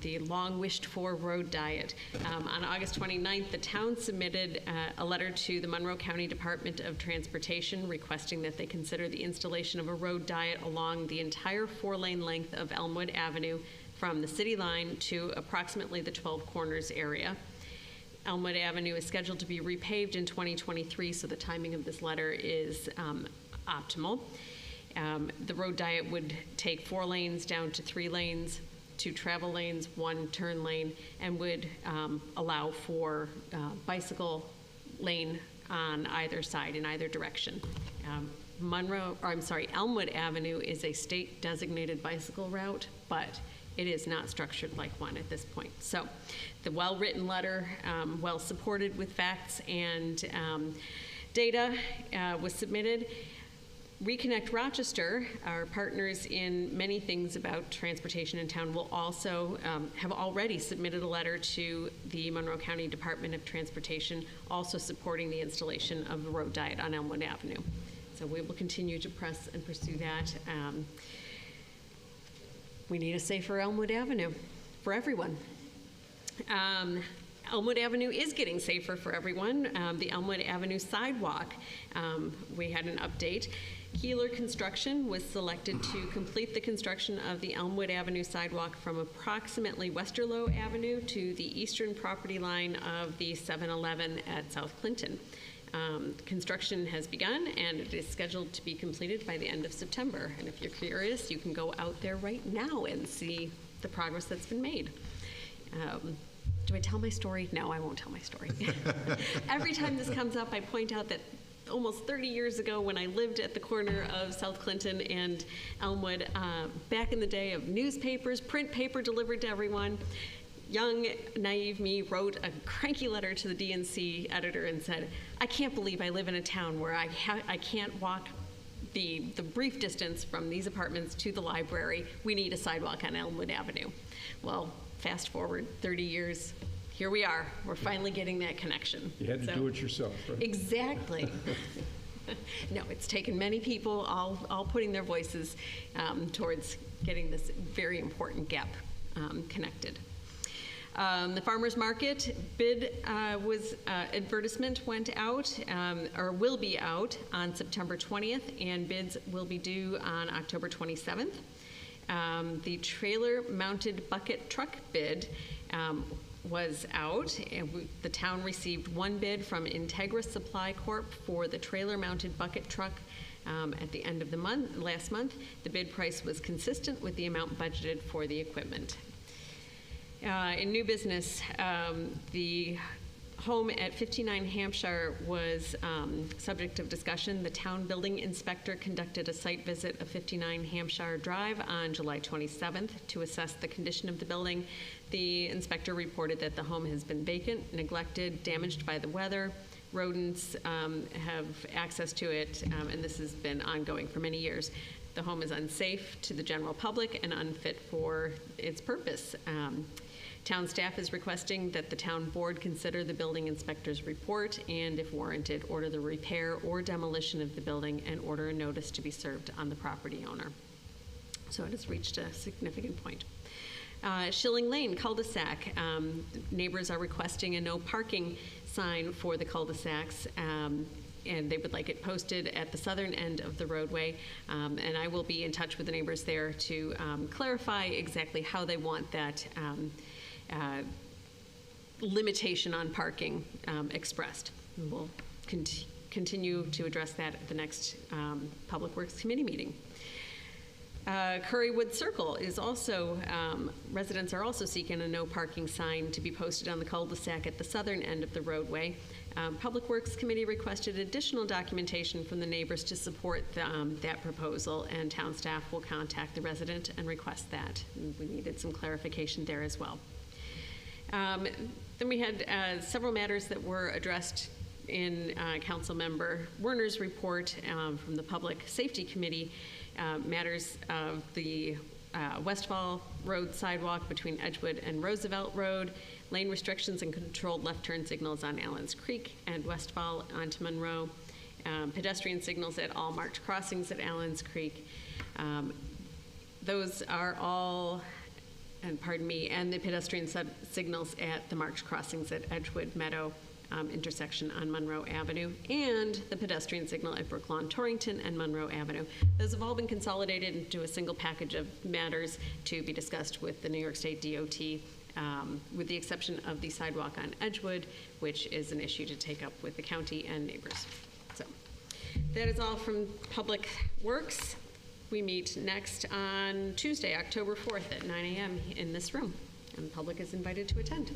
the long wished for road diet. On August 29th, the town submitted a letter to the Monroe County Department of Transportation requesting that they consider the installation of a road diet along the entire 4-lane length of Elmwood Avenue from the city line to approximately the 12 Corners area. Elmwood Avenue is scheduled to be repaved in 2023, so the timing of this letter is optimal. The road diet would take 4 lanes down to 3 lanes, 2 travel lanes, 1 turn lane, and would allow for bicycle lane on either side in either direction. Elmwood Avenue is a state designated bicycle route, but it is not structured like one at this point. So the well-written letter, well supported with facts and data, was submitted. Reconnect Rochester, our partners in many things about transportation in town, will also have already submitted a letter to the Monroe County Department of Transportation, also supporting the installation of the road diet on Elmwood Avenue. So we will continue to press and pursue that. We need a safer Elmwood Avenue for everyone. Elmwood Avenue is getting safer for everyone. The Elmwood Avenue sidewalk, we had an update. Keeler Construction was selected to complete the construction of the Elmwood Avenue sidewalk from approximately Westerlo Avenue to the eastern property line of the 7-Eleven at South Clinton. Construction has begun, and it is scheduled to be completed by the end of September. And if you're curious, you can go out there right now and see the progress that's been made. Do I tell my story? No, I won't tell my story. Every time this comes up, I point out that almost 30 years ago, when I lived at the corner of South Clinton and Elmwood, back in the day of newspapers, print paper delivered to everyone, young, naive me wrote a cranky letter to the DNC editor and said, I can't believe I live in a town where I can't walk the brief distance from these apartments to the library. We need a sidewalk on Elmwood Avenue. Well, fast forward 30 years, here we are. We're finally getting that connection. You had to do it yourself, right? Exactly. No, it's taken many people, all putting their voices towards getting this very important gap connected. The farmers market bid advertisement went out, or will be out on September 20th, and bids will be due on October 27th. The trailer-mounted bucket truck bid was out. And the town received 1 bid from Integra Supply Corp. For the trailer-mounted bucket truck at the end of the month, last month. The bid price was consistent with the amount budgeted for the equipment. In new business, the home at 59 Hampshire was subject of discussion. The town building inspector conducted a site visit of 59 Hampshire Drive on July 27th to assess the condition of the building. The inspector reported that the home has been vacant, neglected, damaged by the weather. Rodents have access to it, and this has been ongoing for many years. The home is unsafe to the general public and unfit for its purpose. Town staff is requesting that the town board consider the building inspector's report and, if warranted, order the repair or demolition of the building and order a notice to be served on the property owner. So it has reached a significant point. Schilling Lane cul-de-sac. Neighbors are requesting a no parking sign for the cul-de-sacs. And they would like it posted at the southern end of the roadway. And I will be in touch with the neighbors there to clarify exactly how they want that limitation on parking expressed. We'll continue to address that at the next Public Works Committee meeting. Currywood Circle is also, residents are also seeking a no parking sign to be posted on the cul-de-sac at the southern end of the roadway. Public Works Committee requested additional documentation from the neighbors to support that proposal, and town staff will contact the resident and request that. And we needed some clarification there as well. Then we had several matters that were addressed in Councilmember Werner's report from the Public Safety Committee, matters of the Westfall Road sidewalk between Edgewood and Roosevelt Road, lane restrictions and controlled left turn signals on Allens Creek and Westfall onto Monroe, pedestrian signals at all marked crossings at Allens Creek. Those are all, and pardon me, and the pedestrian signals at the marked crossings at Edgewood Meadow intersection on Monroe Avenue, and the pedestrian signal at Brooklawn Torrington and Monroe Avenue. Those have all been consolidated into a single package of matters to be discussed with the New York State DOT, with the exception of the sidewalk on Edgewood, which is an issue to take up with the county and neighbors. So that is all from Public Works. We meet next on Tuesday, October 4th at 9 a.m. in this room, and the public is invited to attend.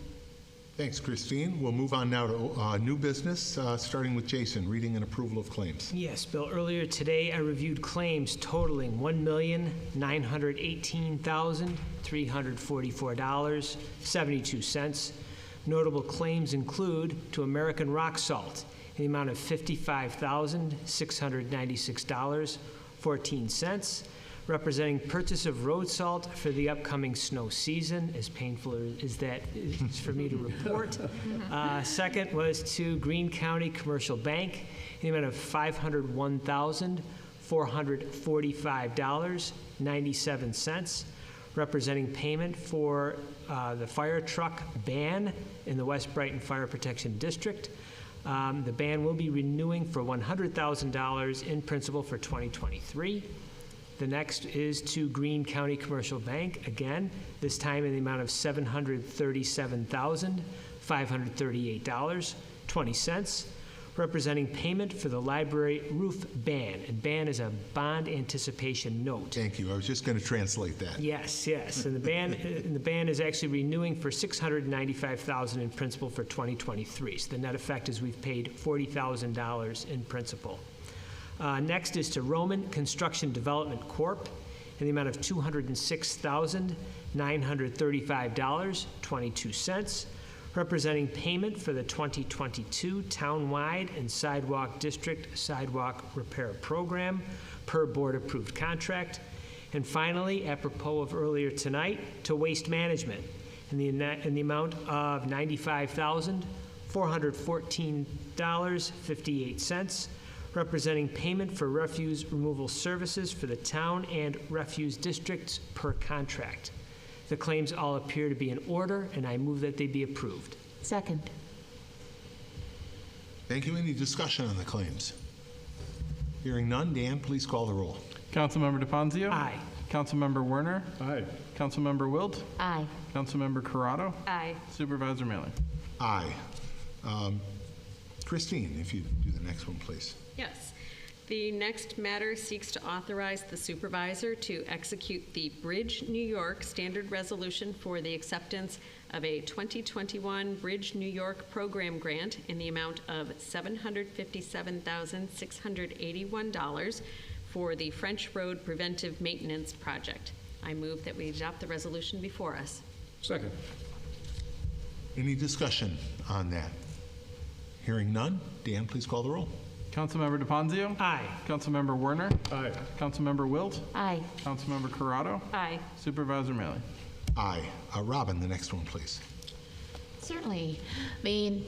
Thanks, Christine. We'll move on now to new business, starting with Jason, reading and approval of claims. Yes, Bill, earlier today I reviewed claims totaling $1,918,344.72. Notable claims include to American Rock Salt in the amount of $55,696.14, representing purchase of road salt for the upcoming snow season, as painful as that is for me to report. Second was to Greene County Commercial Bank in the amount of $501,445.97, representing payment for the fire truck ban in the West Brighton Fire Protection District. The ban will be renewing for $100,000 in principal for 2023. The next is to Greene County Commercial Bank, again, this time in the amount of $737,538.20, representing payment for the library roof ban. And ban is a bond anticipation note. Thank you. I was just going to translate that. Yes, yes. And the ban is actually renewing for $695,000 in principal for 2023. So the net effect is we've paid $40,000 in principal. Next is to Roman Construction Development Corp. in the amount of $206,935.22, representing payment for the 2022 Townwide and Sidewalk District Sidewalk Repair Program per board-approved contract. And finally, apropos of earlier tonight, to Waste Management in the amount of $95,414.58, representing payment for refuse removal services for the town and refuse districts per contract. The claims all appear to be in order, and I move that they be approved. Second. Thank you. Any discussion on the claims? Hearing none, Dan, please call the roll. Councilmember DeFazio? Aye. Councilmember Werner? Aye. Councilmember Wilt? Aye. Councilmember Corrado? Aye. Supervisor Mailer? Aye. Christine, if you do the next one, please. Yes. The next matter seeks to authorize the supervisor to execute the Bridge New York Standard Resolution for the acceptance of a 2021 Bridge New York program grant in the amount of $757,681 for the French Road Preventive Maintenance Project. I move that we adopt the resolution before us. Second. Any discussion on that? Hearing none, Dan, please call the roll. Councilmember DeFazio? Aye. Councilmember Werner? Aye. Councilmember Wilt? Aye. Councilmember Corrado? Aye. Supervisor Mailer? Aye. Robin, the next one, please. Certainly. The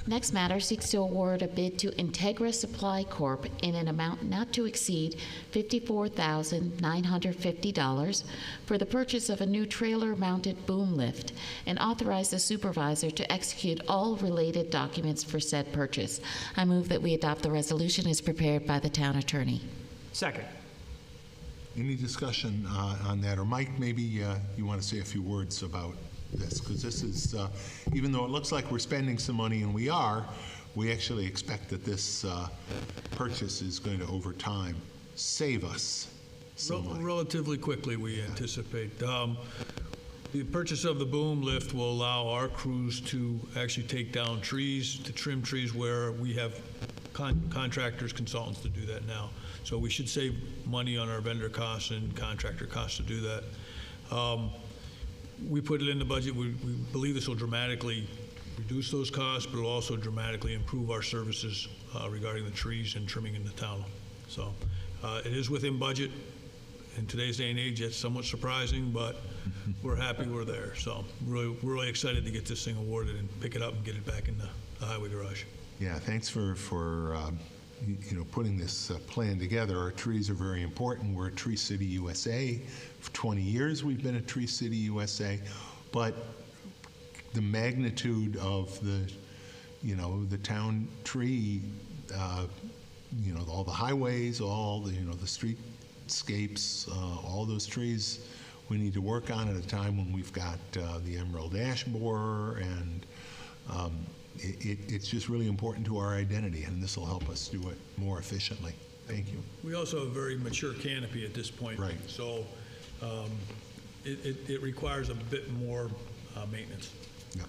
next matter seeks to award a bid to Integra Supply Corp. in an amount not to exceed $54,950 for the purchase of a new trailer-mounted boom lift, and authorize the supervisor to execute all related documents for said purchase. I move that we adopt the resolution as prepared by the town attorney. Second. Any discussion on that? Or Mike, maybe you want to say a few words about this, because this is, even though it looks like we're spending some money, and we are, we actually expect that this purchase is going to, over time, save us some money. Relatively quickly, we anticipate. The purchase of the boom lift will allow our crews to actually take down trees, to trim trees where we have contractors, consultants to do that now. So we should save money on our vendor costs and contractor costs to do that. We put it in the budget. We believe this will dramatically reduce those costs, but it'll also dramatically improve our services regarding the trees and trimming in the town. So it is within budget. In today's day and age, that's somewhat surprising, but we're happy we're there. So we're really excited to get this thing awarded and pick it up and get it back in the highway garage. Yeah, thanks for putting this plan together. Our trees are very important. We're a Tree City USA. For 20 years, we've been a Tree City USA, but the magnitude of the town tree, all the highways, all the streetscapes, all those trees we need to work on at a time when we've got the emerald ash borer, and it's just really important to our identity, and this will help us do it more efficiently. Thank you. We also have a very mature canopy at this point. Right. So it requires a bit more maintenance. Yeah.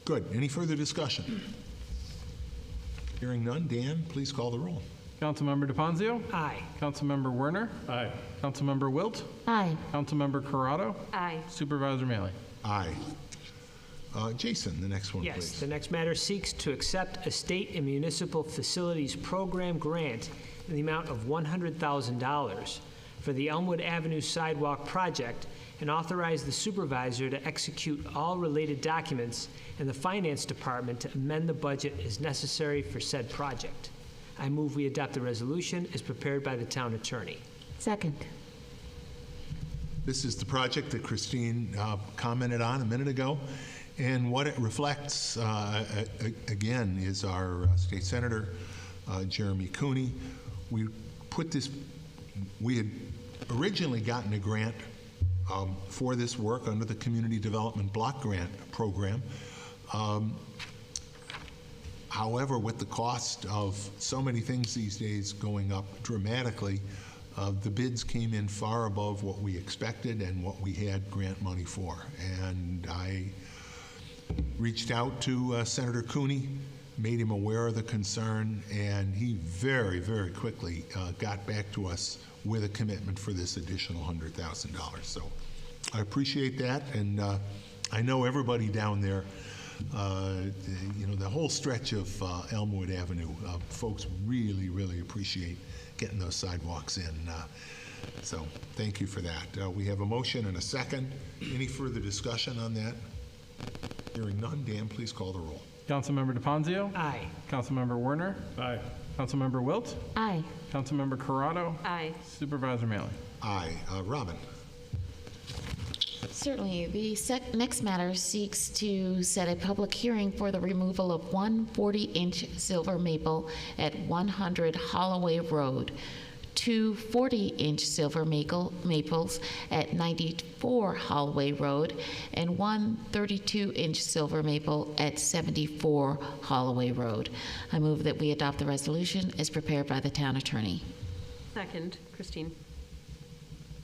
Good. Any further discussion? Hearing none. Dan, please call the roll. Councilmember DeFonzio? Aye. Councilmember Werner? Aye. Councilmember Wilt? Aye. Councilmember Corrado? Aye. Supervisor Mealy? Aye. Jason, the next one, Yes, please. the next matter seeks to accept a state and municipal facilities program grant in the amount of $100,000 for the Elmwood Avenue Sidewalk project and authorize the supervisor to execute all related documents and the finance department to amend the budget as necessary for said project. I move we adopt the resolution as prepared by the town attorney. Second. This is the project that Christine commented on a minute ago. And what it reflects, again, is our state senator, Jeremy Cooney. We had originally gotten a grant for this work under the Community Development Block Grant Program. However, with the cost of so many things these days going up dramatically, the bids came in far above what we expected and what we had grant money for. And I reached out to Senator Cooney, made him aware of the concern, and he very, very quickly got back to us with a commitment for this additional $100,000. So I appreciate that, and I know everybody down there, the whole stretch of Elmwood Avenue, folks really, really appreciate getting those sidewalks in. So thank you for that. We have a motion and a second. Any further discussion on that? Hearing none, Dan, please call the roll. Councilmember DeFonzio? Aye. Councilmember Werner? Aye. Councilmember Wilt? Aye. Councilmember Corrado? Aye. Supervisor Mealy? Aye. Robin. Certainly. The next matter seeks to set a public hearing for the removal of one 40-inch silver maple at 100 Holloway Road, two 40-inch silver maples at 94 Holloway Road, and one 32-inch silver maple at 74 Holloway Road. I move that we adopt the resolution as prepared by the town attorney. Second, Christine.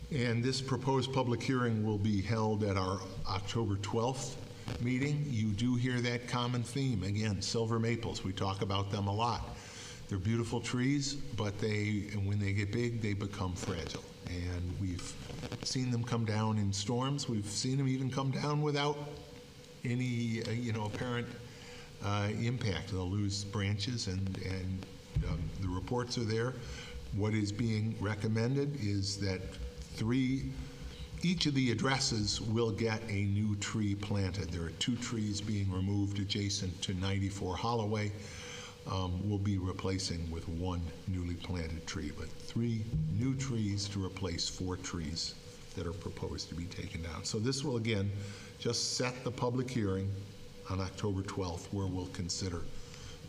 And this proposed public hearing will be held at our October 12th meeting. You do hear that common theme. Again, silver maples. We talk about them a lot. They're beautiful trees, but when they get big, they become fragile. And we've seen them come down in storms. We've seen them even come down without any, apparent impact. They'll lose branches, and the reports are there. What is being recommended is that each of the addresses will get a new tree planted. There are two trees being removed adjacent to 94 Holloway. We'll be replacing with one newly planted tree, but 3 new trees to replace 4 trees that are proposed to be taken down. So this will, again, just set the public hearing on October 12th, where we'll consider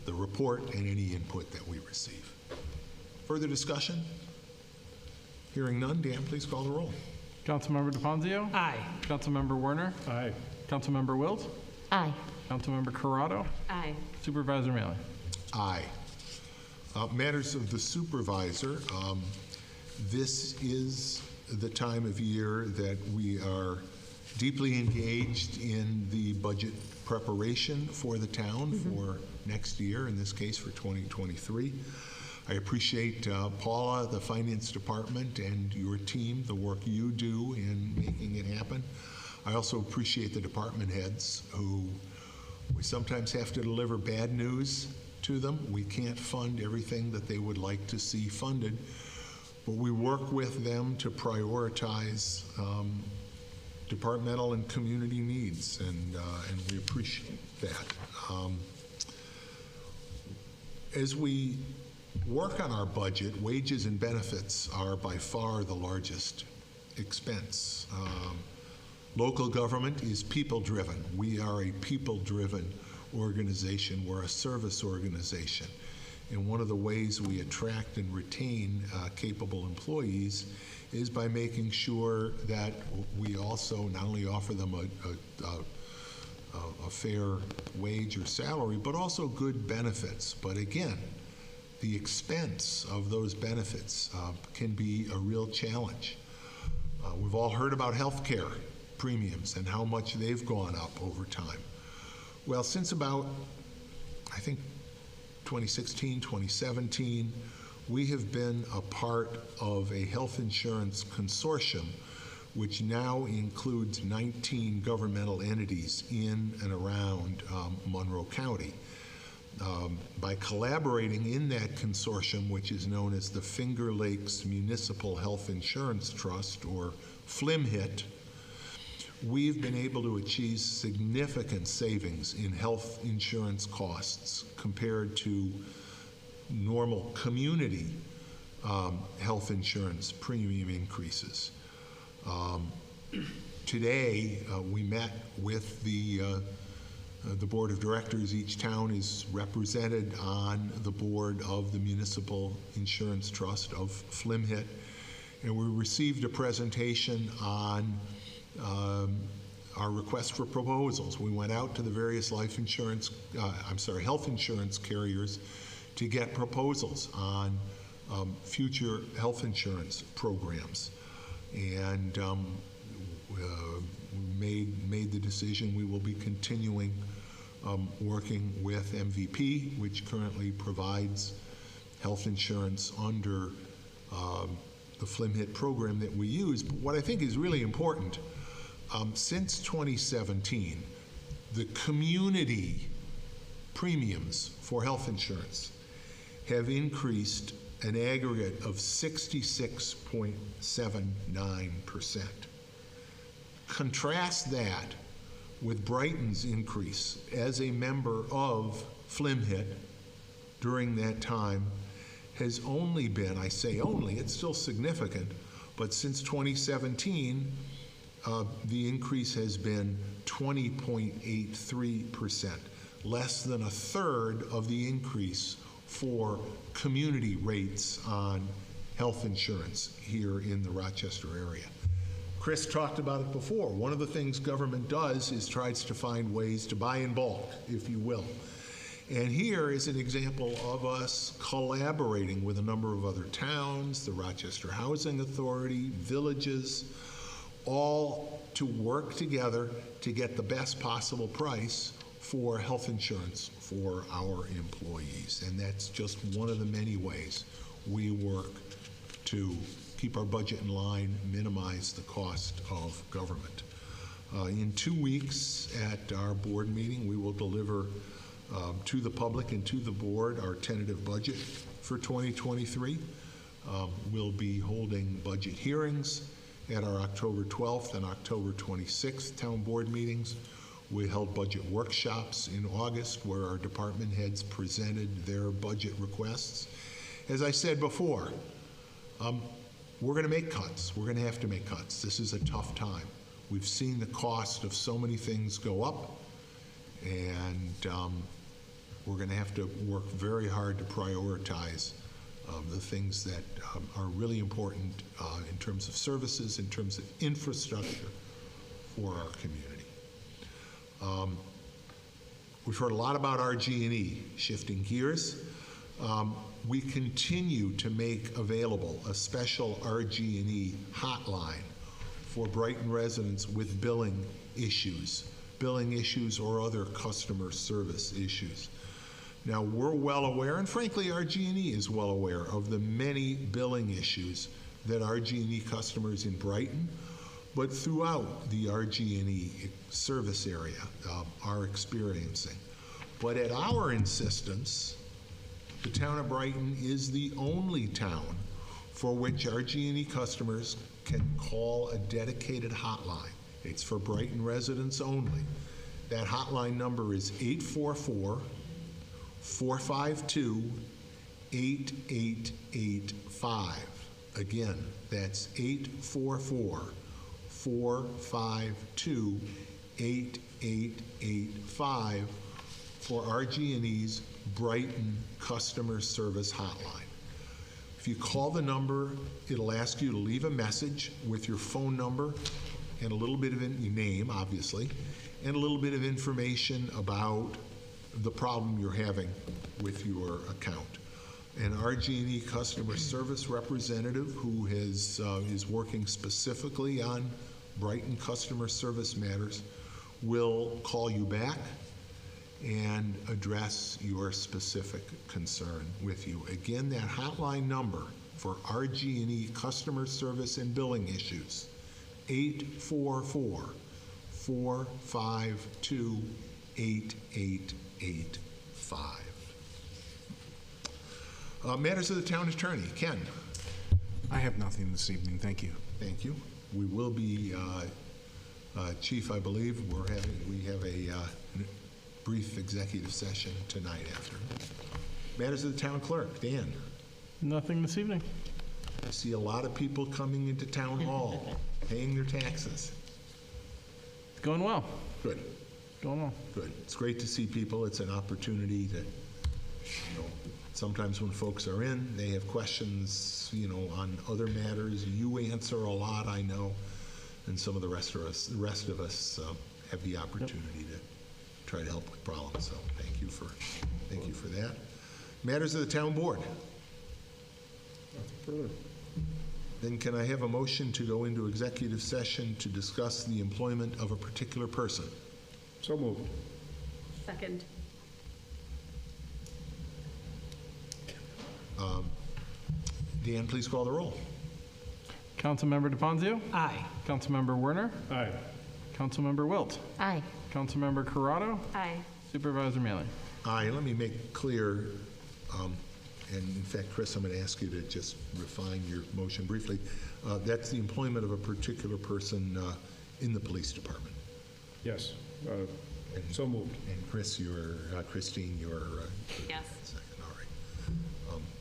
the report and any input that we receive. Further discussion? Hearing none, Dan, please call the roll. Councilmember DeFonzio? Aye. Councilmember Werner? Aye. Councilmember Wilt? Aye. Councilmember Corrado? Aye. Supervisor Mealy? Aye. Matters of the supervisor. This is the time of year that we are deeply engaged in the budget preparation for the town for next year, in this case for 2023. I appreciate Paula, the finance department, and your team, the work you do in making it happen. I also appreciate the department heads who We sometimes have to deliver bad news to them. We can't fund everything that they would like to see funded, but we work with them to prioritize departmental and community needs, and we appreciate that. As we work on our budget, wages and benefits are by far the largest expense. Local government is people-driven. We are a people-driven organization. We're a service organization. And one of the ways we attract and retain capable employees is by making sure that we also not only offer them a fair wage or salary, but also good benefits. But again, the expense of those benefits can be a real challenge. We've all heard about health care premiums and how much they've gone up over time. Well, since about, I think, 2016, 2017, we have been a part of a health insurance consortium which now includes 19 governmental entities in and around Monroe County. By collaborating in that consortium, which is known as the Finger Lakes Municipal Health Insurance Trust, or FLMHIT, we've been able to achieve significant savings in health insurance costs compared to normal community health insurance premium increases. Today, we met with the board of directors. Each town is represented on the board of the Municipal Insurance Trust of FLMHIT, and we received a presentation on our request for proposals. We went out to the various health insurance carriers to get proposals on future health insurance programs, and made the decision we will be continuing working with MVP, which currently provides health insurance under the FLMHIT program that we use. But what I think is really important, since 2017, the community premiums for health insurance have increased an aggregate of 66.79%. Contrast that with Brighton's increase as a member of FLMHIT during that time has only been, I say only, it's still significant, but since 2017, the increase has been 20.83%, less than a third of the increase for community rates on health insurance here in the Rochester area. Chris talked about it before. One of the things government does is tries to find ways to buy in bulk, if you will. And here is an example of us collaborating with a number of other towns, the Rochester Housing Authority, villages, all to work together to get the best possible price for health insurance for our employees. And that's just one of the many ways we work to keep our budget in line, minimize the cost of government. In 2 weeks at our board meeting, we will deliver to the public and to the board our tentative budget for 2023. We'll be holding budget hearings at our October 12th and October 26th town board meetings. We held budget workshops in August where our department heads presented their budget requests. As I said before, we're going to make cuts. We're going to have to make cuts. This is a tough time. We've seen the cost of so many things go up, and we're going to have to work very hard to prioritize the things that are really important in terms of services, in terms of infrastructure for our community. We've heard a lot about RG&E. Shifting gears, we continue to make available a special RG&E hotline for Brighton residents with billing issues or other customer service issues. Now, we're well aware, and frankly, RG&E is well aware of the many billing issues that RG&E customers in Brighton, but throughout the RG&E service area are experiencing. But at our insistence, the town of Brighton is the only town for which RG&E customers can call a dedicated hotline. It's for Brighton residents only. That hotline number is 844-452-8885. Again, that's 844-452-8885 for RG&E's Brighton customer service hotline. If you call the number, it'll ask you to leave a message with your phone number and a little bit of your name, obviously, and a little bit of information about the problem you're having with your account. An RG&E customer service representative who is working specifically on Brighton customer service matters will call you back and address your specific concern with you. Again, that hotline number for RG&E customer service and billing issues, 844-452-8885. Matters of the town attorney. Ken. I have nothing this evening, thank you. Thank you. We will be, Chief, I believe, we have a brief executive session tonight after. Matters of the town clerk. Dan. Nothing this evening. I see a lot of people coming into town hall, paying their taxes. It's going well. Good. Going well. Good. It's great to see people. It's an opportunity to, sometimes when folks are in, they have questions, on other matters. You answer a lot, I know, and some of the rest of us have the opportunity to try to help with problems. So thank you for that. Matters of the town board. Further. Then can I have a motion to go into executive session to discuss the employment of a particular person? So moved. Second. Dan, please call the roll. Councilmember DeFonzio? Aye. Councilmember Werner? Aye. Councilmember Wilt? Aye. Councilmember Corrado? Aye. Supervisor Mealy? Aye. Let me make clear, and in fact, Chris, I'm going to ask you to just refine your motion briefly. That's the employment of a particular person in the police department. Yes. So moved. And Chris, Christine, you're Yes. second. All right.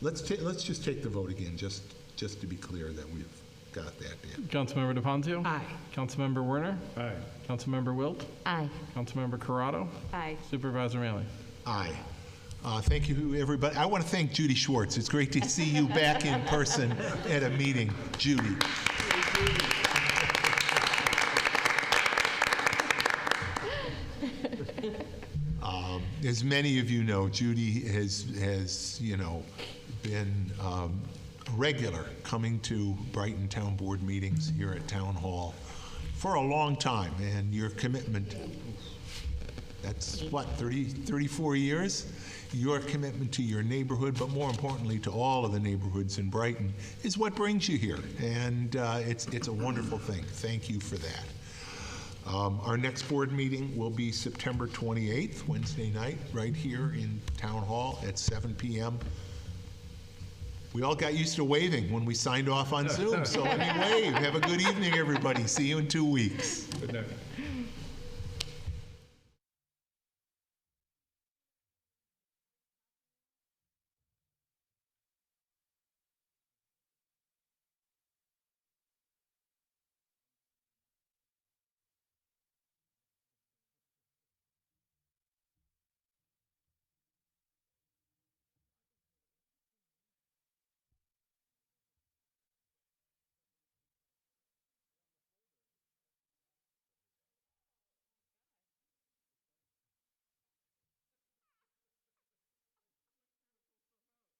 Let's just take the vote again, just to be clear that we've got that, Dan. Councilmember DeFonzio? Aye. Councilmember Werner? Aye. Councilmember Wilt? Aye. Councilmember Corrado? Aye. Supervisor Mealy? Aye. Thank you, everybody. I want to thank Judy Schwartz. It's great to see you back in person at a meeting, Judy. As many of you know, Judy has been regular coming to Brighton Town Board meetings here at Town Hall for a long time, and your commitment, that's what, 34 years? Your commitment to your neighborhood, but more importantly to all of the neighborhoods in Brighton, is what brings you here, and it's a wonderful thing. Thank you for that. Our next board meeting will be September 28th, Wednesday night, right here in Town Hall at 7 p.m. We all got used to waving when we signed off on Zoom, so let me wave. Have a good evening, everybody. See you in 2 weeks. Good night.